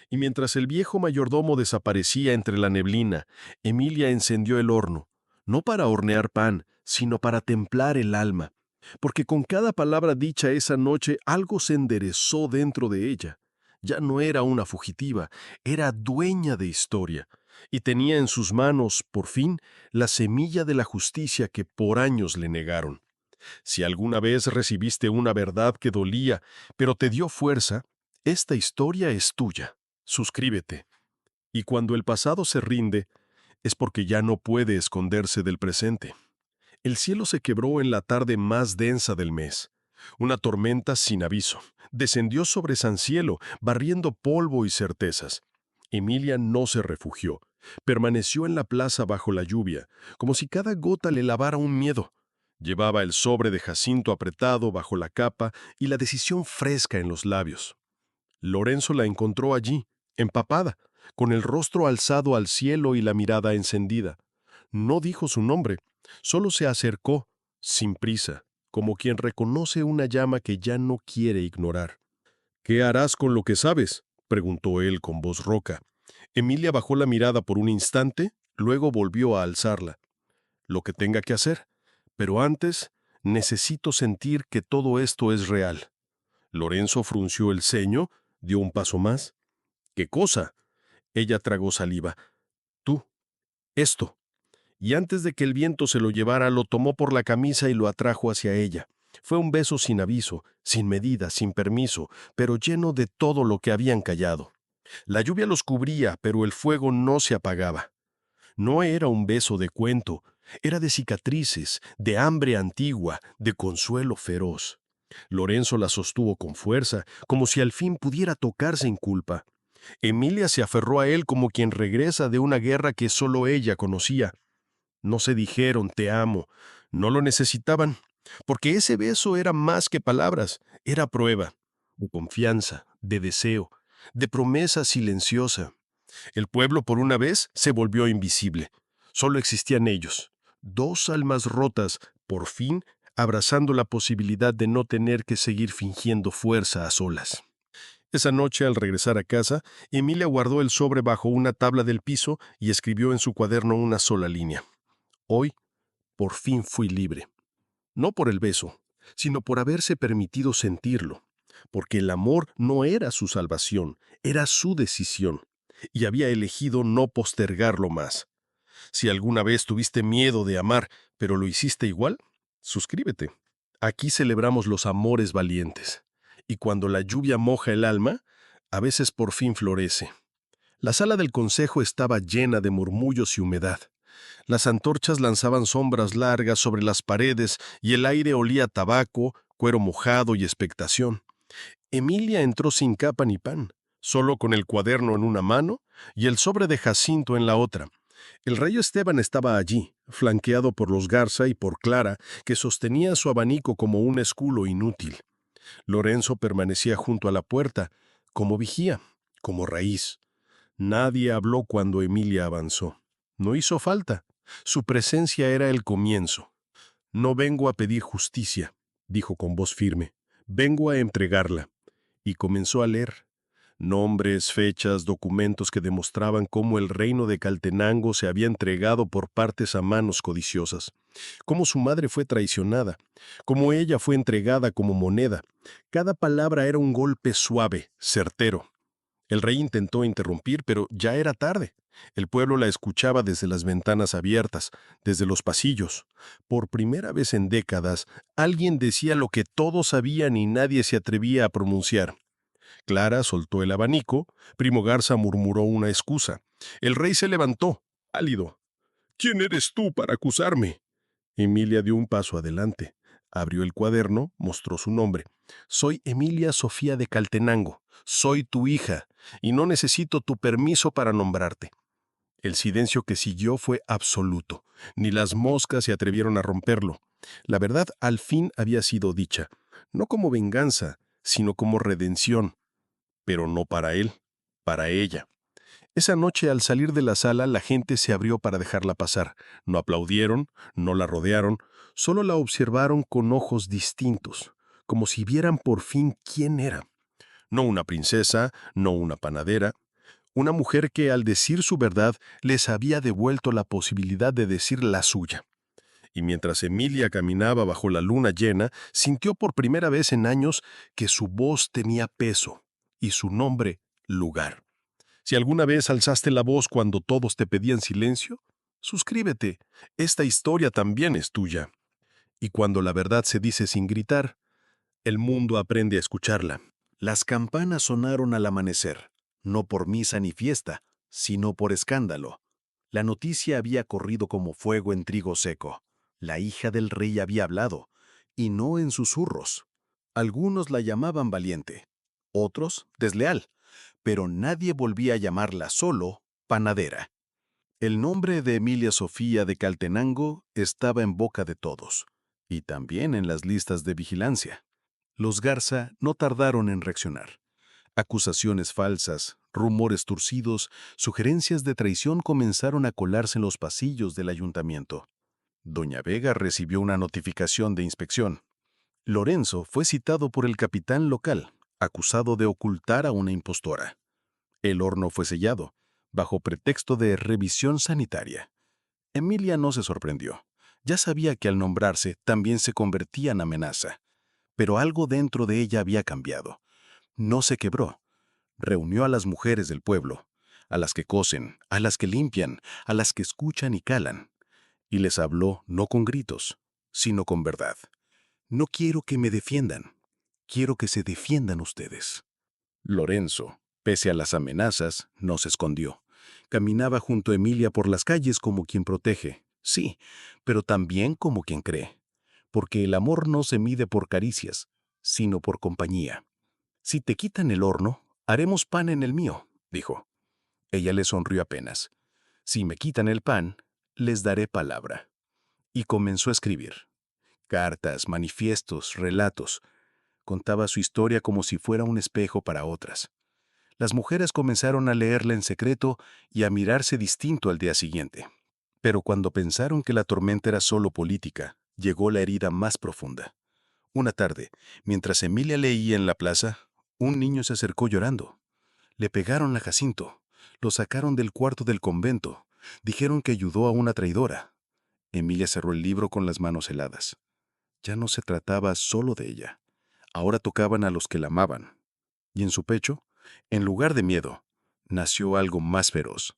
Y mientras el viejo mayordomo desaparecía entre la neblina, Emilia encendió el horno, no para hornear pan, sino para templar el alma, porque con cada palabra dicha esa noche algo se enderezó dentro de ella. Ya no era una fugitiva, era dueña de historia, y tenía en sus manos, por fin, la semilla de la justicia que por años le negaron. Si alguna vez recibiste una verdad que dolía, pero te dio fuerza, esta historia es tuya. Suscríbete. Y cuando el pasado se rinde, es porque ya no puede esconderse del presente. El cielo se quebró en la tarde más densa del mes. Una tormenta sin aviso descendió sobre San Cielo, barriendo polvo y certezas. Emilia no se refugió. Permaneció en la plaza bajo la lluvia, como si cada gota le lavara un miedo. Llevaba el sobre de Jacinto apretado bajo la capa y la decisión fresca en los labios. Lorenzo la encontró allí, empapada, con el rostro alzado al cielo y la mirada encendida. No dijo su nombre, solo se acercó, sin prisa, como quien reconoce una llama que ya no quiere ignorar. «¿Qué harás con lo que sabes?», preguntó él con voz rouca. Emilia bajó la mirada por un instante, luego volvió a alzarla. «Lo que tenga que hacer, pero antes necesito sentir que todo esto es real». Lorenzo frunció el ceño, dio un paso más. «¿Qué cosa?». Ella tragó saliva. «Tú. Esto». Y antes de que el viento se lo llevara, lo tomó por la camisa y lo atrajo hacia ella. Fue un beso sin aviso, sin medida, sin permiso, pero lleno de todo lo que habían callado. La lluvia los cubría, pero el fuego no se apagaba. No era un beso de cuento, era de cicatrices, de hambre antigua, de consuelo feroz. Lorenzo la sostuvo con fuerza, como si al fin pudiera tocar sin culpa. Emilia se aferró a él como quien regresa de una guerra que solo ella conocía. No se dijeron «te amo», no lo necesitaban, porque ese beso era más que palabras, era prueba, de confianza, de deseo, de promesa silenciosa. El pueblo por una vez se volvió invisible. Solo existían ellos, dos almas rotas, por fin abrazando la posibilidad de no tener que seguir fingiendo fuerza a solas. Esa noche, al regresar a casa, Emilia guardó el sobre bajo una tabla del piso y escribió en su cuaderno una sola línea. Hoy, por fin fui libre. No por el beso, sino por haberse permitido sentirlo. Porque el amor no era su salvación, era su decisión. Y había elegido no postergarlo más. Si alguna vez tuviste miedo de amar, pero lo hiciste igual, suscríbete. Aquí celebramos los amores valientes. Y cuando la lluvia moja el alma, a veces por fin florece. La sala del consejo estaba llena de murmullos y humedad. Las antorchas lanzaban sombras largas sobre las paredes y el aire olía a tabaco, cuero mojado y expectación. Emilia entró sin capa ni pan, solo con el cuaderno en una mano y el sobre de Jacinto en la otra. El rey Esteban estaba allí, flanqueado por los Garza y por Clara, que sostenía su abanico como un escudo inútil. Lorenzo permanecía junto a la puerta, como vigía, como raíz. Nadie habló cuando Emilia avanzó. No hizo falta. Su presencia era el comienzo. «No vengo a pedir justicia», dijo con voz firme. «Vengo a entregarla». Y comenzó a leer. Nombres, fechas, documentos que demostraban cómo el reino de Caltenango se había entregado por partes a manos codiciosas, cómo su madre fue traicionada, cómo ella fue entregada como moneda. Cada palabra era un golpe suave, certero. El rey intentó interrumpir, pero ya era tarde. El pueblo la escuchaba desde las ventanas abiertas, desde los pasillos. Por primera vez en décadas, alguien decía lo que todos sabían y nadie se atrevía a pronunciar. Clara soltó el abanico, Primo Garza murmuró una excusa. El rey se levantó, pálido. ¿Quién eres tú para acusarme? Emilia dio un paso adelante. Abrió el cuaderno, mostró su nombre. Soy Emilia Sofía de Caltenango. Soy tu hija, y no necesito tu permiso para nombrarte. El silencio que siguió fue absoluto. Ni las moscas se atrevieron a romperlo. La verdad al fin había sido dicha, no como venganza, sino como redención. Pero no para él, para ella. Esa noche, al salir de la sala, la gente se abrió para dejarla pasar. No aplaudieron, no la rodearon, solo la observaron con ojos distintos, como si vieran por fin quién era. No una princesa, no una panadera, una mujer que al decir su verdad les había devuelto la posibilidad de decir la suya. Y mientras Emilia caminaba bajo la luna llena, sintió por primera vez en años que su voz tenía peso y su nombre lugar. Si alguna vez alzaste la voz cuando todos te pedían silencio, suscríbete. Esta historia también es tuya. Y cuando la verdad se dice sin gritar, el mundo aprende a escucharla. Las campanas sonaron al amanecer, no por misa ni fiesta, sino por escándalo. La noticia había corrido como fuego en trigo seco. La hija del rey había hablado, y no en susurros. Algunos la llamaban valiente, otros desleal, pero nadie volvía a llamarla solo panadera. El nombre de Emilia Sofía de Caltenango estaba en boca de todos, y también en las listas de vigilancia. Los Garza no tardaron en reaccionar. Acusaciones falsas, rumores torcidos, sugerencias de traición comenzaron a colarse en los pasillos del ayuntamiento. Doña Vega recibió una notificación de inspección. Lorenzo fue citado por el capitán local, acusado de ocultar a una impostora. El horno fue sellado, bajo pretexto de revisión sanitaria. Emilia no se sorprendió. Ya sabía que al nombrarse también se convertía en amenaza. Pero algo dentro de ella había cambiado. No se quebró. Reunió a las mujeres del pueblo, a las que cosen, a las que limpian, a las que escuchan y calan. Y les habló no con gritos, sino con verdad. No quiero que me defiendan. Quiero que se defiendan ustedes. Lorenzo, pese a las amenazas, no se escondió. Caminaba junto a Emilia por las calles como quien protege, sí, pero también como quien cree. Porque el amor no se mide por caricias, sino por compañía. Si te quitan el horno, haremos pan en el mío, dijo. Ella le sonrió apenas. Si me quitan el pan, les daré palabra. Y comenzó a escribir. Cartas, manifiestos, relatos. Contaba su historia como si fuera un espejo para otras. Las mujeres comenzaron a leerla en secreto y a mirarse distinto al día siguiente. Pero cuando pensaron que la tormenta era solo política, llegó la herida más profunda. Una tarde, mientras Emilia leía en la plaza, un niño se acercó llorando. Le pegaron a Jacinto, lo sacaron del cuarto del convento, dijeron que ayudó a una traidora. Emilia cerró el libro con las manos heladas. Ya no se trataba solo de ella. Ahora tocaban a los que la amaban. Y en su pecho, en lugar de miedo, nació algo más feroz.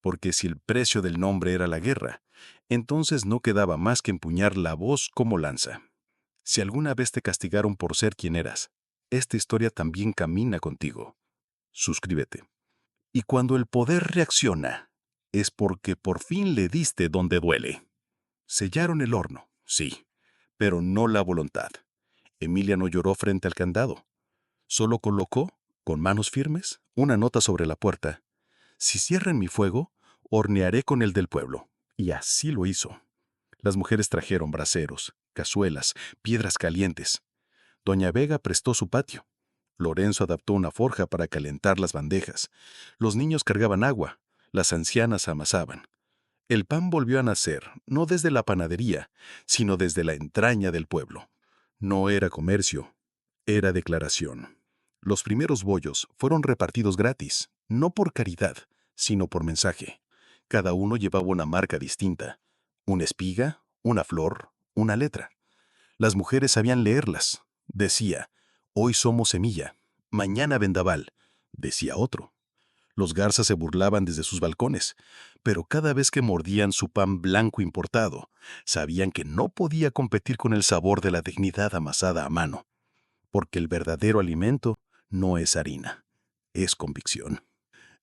Porque si el precio del nombre era la guerra, entonces no quedaba más que empuñar la voz como lanza. Si alguna vez te castigaron por ser quien eras, esta historia también camina contigo. Suscríbete. Y cuando el poder reacciona, es porque por fin le diste donde duele. Sellaron el horno, sí, pero no la voluntad. Emilia no lloró frente al candado. Solo colocó, con manos firmes, una nota sobre la puerta. Si cierran mi fuego, hornearé con el del pueblo. Y así lo hizo. Las mujeres trajeron braseros, cazuelas, piedras calientes. Doña Vega prestó su patio. Lorenzo adaptó una forja para calentar las bandejas. Los niños cargaban agua. Las ancianas amasaban. El pan volvió a nacer, no desde la panadería, sino desde la entraña del pueblo. No era comercio, era declaración. Los primeros bollos fueron repartidos gratis, no por caridad, sino por mensaje. Cada uno llevaba una marca distinta, una espiga, una flor, una letra. Las mujeres sabían leerlas. Decía, hoy somos semilla, mañana vendaval, decía otro. Los garzas se burlaban desde sus balcones, pero cada vez que mordían su pan blanco importado, sabían que no podía competir con el sabor de la dignidad amasada a mano, porque el verdadero alimento no es harina, es convicción.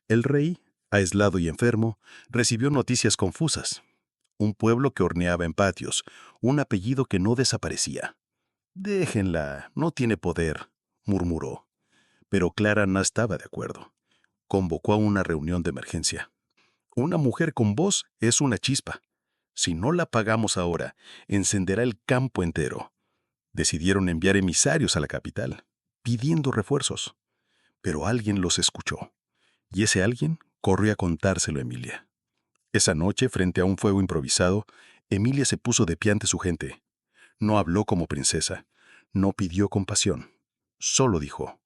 El rey, aislado y enfermo, recibió noticias confusas. Un pueblo que horneaba en patios, un apellido que no desaparecía. «Déjenla, no tiene poder», murmuró. Pero Clara no estaba de acuerdo. Convocó a una reunión de emergencia. Una mujer con voz es una chispa. Si no la apagamos ahora, encenderá el campo entero. Decidieron enviar emisarios a la capital, pidiendo refuerzos. Pero alguien los escuchó. Y ese alguien corrió a contárselo a Emilia. Esa noche, frente a un fuego improvisado, Emilia se puso de pie ante su gente. No habló como princesa. No pidió compasión. Solo dijo: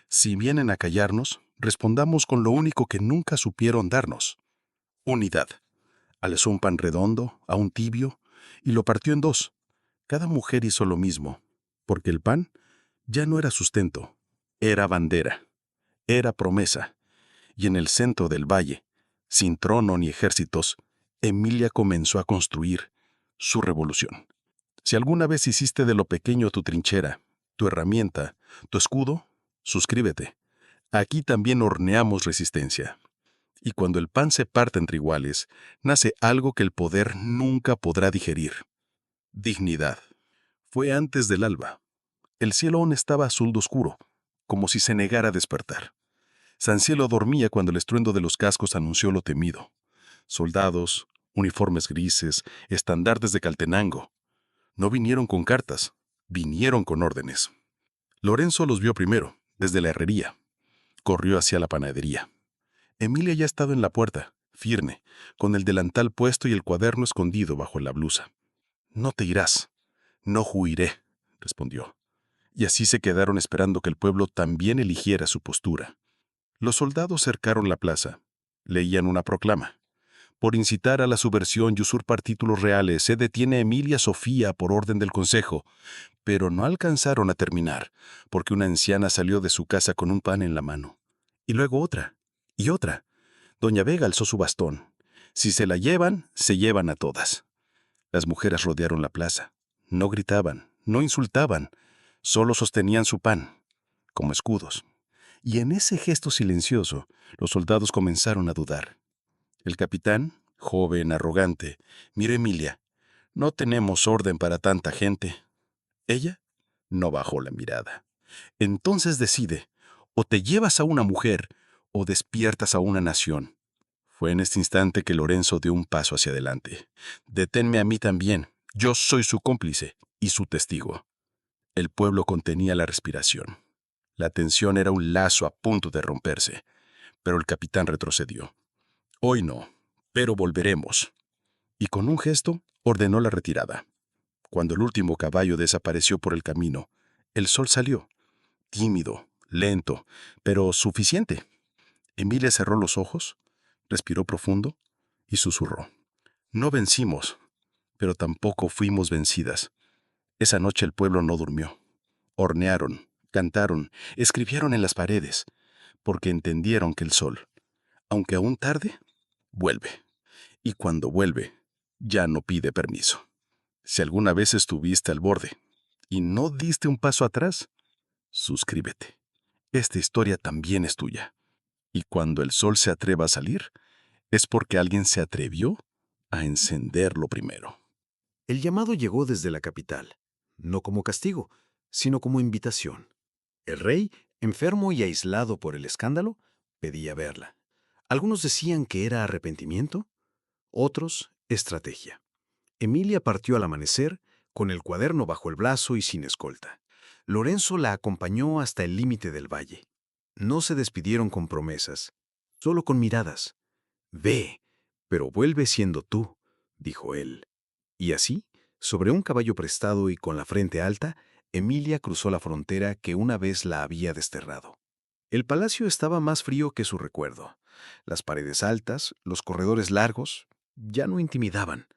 si vienen a callarnos, respondamos con lo único que nunca supieron darnos: unidad. Alzó un pan redondo, aún tibio, y lo partió en dos. Cada mujer hizo lo mismo, porque el pan ya no era sustento, era bandera, era promesa. Y en el centro del valle, sin trono ni ejércitos, Emilia comenzó a construir su revolución. Si alguna vez hiciste de lo pequeño tu trinchera, tu herramienta, tu escudo, suscríbete. Aquí también horneamos resistencia. Y cuando el pan se parte entre iguales, nace algo que el poder nunca podrá digerir: dignidad. Fue antes del alba. El cielo aún estaba azul de oscuro, como si se negara a despertar. San Cielo dormía cuando el estruendo de los cascos anunció lo temido. Soldados, uniformes grises, estandartes de Caltenango. No vinieron con cartas, vinieron con órdenes. Lorenzo los vio primero, desde la herrería. Corrió hacia la panadería. Emilia ya estaba en la puerta, firme, con el delantal puesto y el cuaderno escondido bajo la blusa. «No te irás, no huiré», respondió. Y así se quedaron esperando que el pueblo también eligiera su postura. Los soldados cercaron la plaza. Leían una proclama. Por incitar a la subversión y usurpar títulos reales, se detiene a Emilia Sofía por orden del consejo. Pero no alcanzaron a terminar, porque una anciana salió de su casa con un pan en la mano. Y luego otra, y otra. Doña Vega alzó su bastón. Si se la llevan, se llevan a todas. Las mujeres rodearon la plaza. No gritaban, no insultaban, solo sostenían su pan, como escudos. Y en ese gesto silencioso, los soldados comenzaron a dudar. El capitán, joven, arrogante, miró a Emilia. «No tenemos orden para tanta gente». Ella no bajó la mirada. «Entonces decide, o te llevas a una mujer, o despiertas a una nación». Fue en este instante que Lorenzo dio un paso hacia adelante. «Deténme a mí también. Yo soy su cómplice y su testigo». El pueblo contenía la respiración. La tensión era un lazo a punto de romperse, pero el capitán retrocedió. «Hoy no, pero volveremos». Y con un gesto ordenó la retirada. Cuando el último caballo desapareció por el camino, el sol salió, tímido, lento, pero suficiente. Emilia cerró los ojos, respiró profundo y susurró: «No vencimos, pero tampoco fuimos vencidas». Esa noche el pueblo no durmió. Hornearon, cantaron, escribieron en las paredes, porque entendieron que el sol, aunque aún tarde, vuelve. Y cuando vuelve, ya no pide permiso. Si alguna vez estuviste al borde y no diste un paso atrás, suscríbete. Esta historia también es tuya. Y cuando el sol se atreva a salir, es porque alguien se atrevió a encenderlo primero. El llamado llegó desde la capital, no como castigo, sino como invitación. El rey, enfermo y aislado por el escándalo, pedía verla. Algunos decían que era arrepentimiento, otros estrategia. Emilia partió al amanecer, con el cuaderno bajo el brazo y sin escolta. Lorenzo la acompañó hasta el límite del valle. No se despidieron con promesas, solo con miradas. «Ve, pero vuelve siendo tú», dijo él. Y así, sobre un caballo prestado y con la frente alta, Emilia cruzó la frontera que una vez la había desterrado. El palacio estaba más frío que su recuerdo. Las paredes altas, los corredores largos, ya no intimidaban.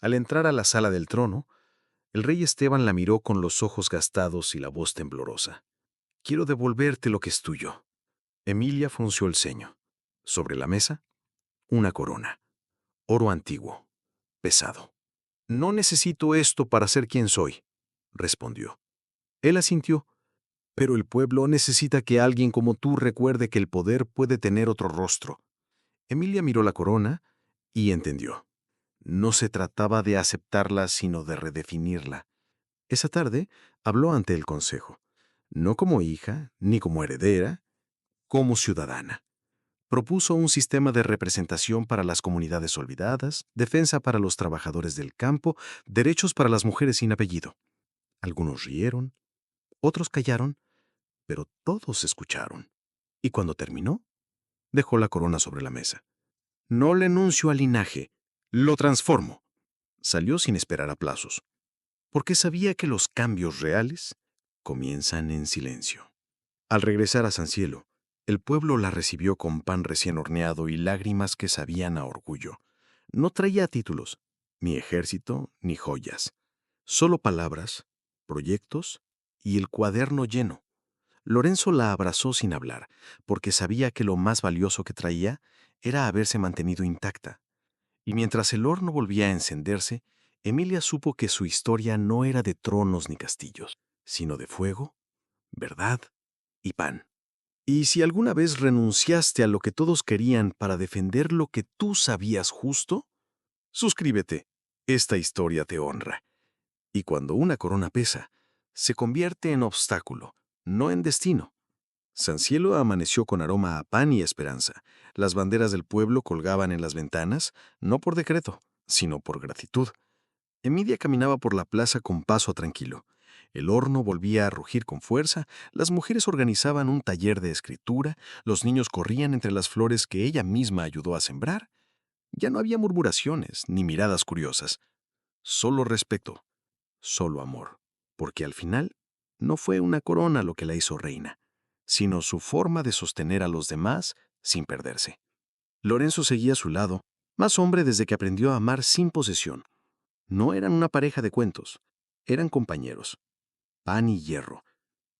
Al entrar a la sala del trono, el rey Esteban la miró con los ojos gastados y la voz temblorosa. «Quiero devolverte lo que es tuyo». Emilia frunció el ceño. Sobre la mesa, una corona. Oro antiguo, pesado. «No necesito esto para ser quien soy», respondió. Él asintió. «Pero el pueblo necesita que alguien como tú recuerde que el poder puede tener otro rostro». Emilia miró la corona y entendió. No se trataba de aceptarla, sino de redefinirla. Esa tarde habló ante el consejo, no como hija ni como heredera, como ciudadana. Propuso un sistema de representación para las comunidades olvidadas, defensa para los trabajadores del campo, derechos para las mujeres sin apellido. Algunos rieron, otros callaron, pero todos escucharon. Y cuando terminó, dejó la corona sobre la mesa. «No le enuncio al linaje, lo transformo». Salió sin esperar aplausos, porque sabía que los cambios reales comienzan en silencio. Al regresar a San Cielo, el pueblo la recibió con pan recién horneado y lágrimas que sabían a orgullo. No traía títulos, ni ejército, ni joyas. Solo palabras, proyectos y el cuaderno lleno. Lorenzo la abrazó sin hablar, porque sabía que lo más valioso que traía era haberse mantenido intacta. Y mientras el horno volvía a encenderse, Emilia supo que su historia no era de tronos ni castillos, sino de fuego, verdad y pan. Y si alguna vez renunciaste a lo que todos querían para defender lo que tú sabías justo, suscríbete. Esta historia te honra. Y cuando una corona pesa, se convierte en obstáculo, no en destino. San Cielo amaneció con aroma a pan y esperanza. Las banderas del pueblo colgaban en las ventanas, no por decreto, sino por gratitud. Emilia caminaba por la plaza con paso tranquilo. El horno volvía a rugir con fuerza, las mujeres organizaban un taller de escritura, los niños corrían entre las flores que ella misma ayudó a sembrar. Ya no había murmuraciones ni miradas curiosas. Solo respeto, solo amor. Porque al final no fue una corona lo que la hizo reina, sino su forma de sostener a los demás sin perderse. Lorenzo seguía a su lado, más hombre desde que aprendió a amar sin posesión. No eran una pareja de cuentos, eran compañeros. Pan y hierro,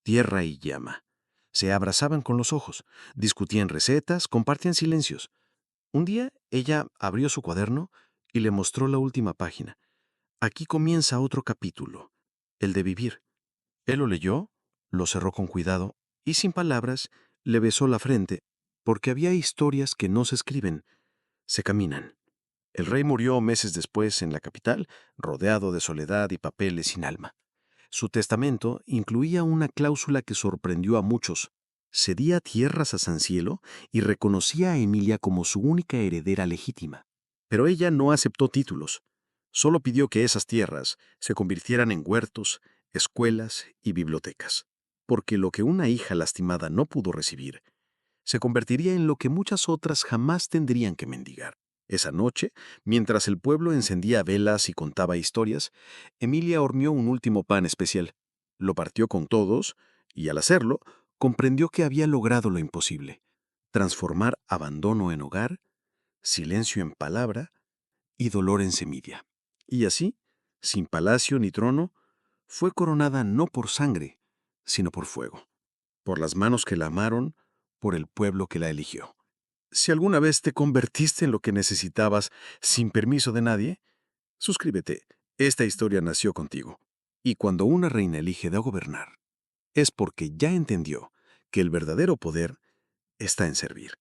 tierra y llama. Se abrazaban con los ojos, discutían recetas, compartían silencios. Un día ella abrió su cuaderno y le mostró la última página. Aquí comienza otro capítulo, el de vivir. Él lo leyó, lo cerró con cuidado y sin palabras le besó la frente, porque había historias que no se escriben, se caminan. El rey murió meses después en la capital, rodeado de soledad y papeles sin alma. Su testamento incluía una cláusula que sorprendió a muchos. Cedía tierras a San Cielo y reconocía a Emilia como su única heredera legítima. Pero ella no aceptó títulos. Solo pidió que esas tierras se convirtieran en huertos, escuelas y bibliotecas. Porque lo que una hija lastimada no pudo recibir, se convertiría en lo que muchas otras jamás tendrían que mendigar. Esa noche, mientras el pueblo encendía velas y contaba historias, Emilia horneó un último pan especial. Lo partió con todos y, al hacerlo, comprendió que había logrado lo imposible: transformar abandono en hogar, silencio en palabra y dolor en semilla. Y así, sin palacio ni trono, fue coronada no por sangre, sino por fuego, por las manos que la amaron, por el pueblo que la eligió. Si alguna vez te convertiste en lo que necesitabas sin permiso de nadie, suscríbete. Esta historia nació contigo. Y cuando una reina elige de gobernar, es porque ya entendió que el verdadero poder está en servir.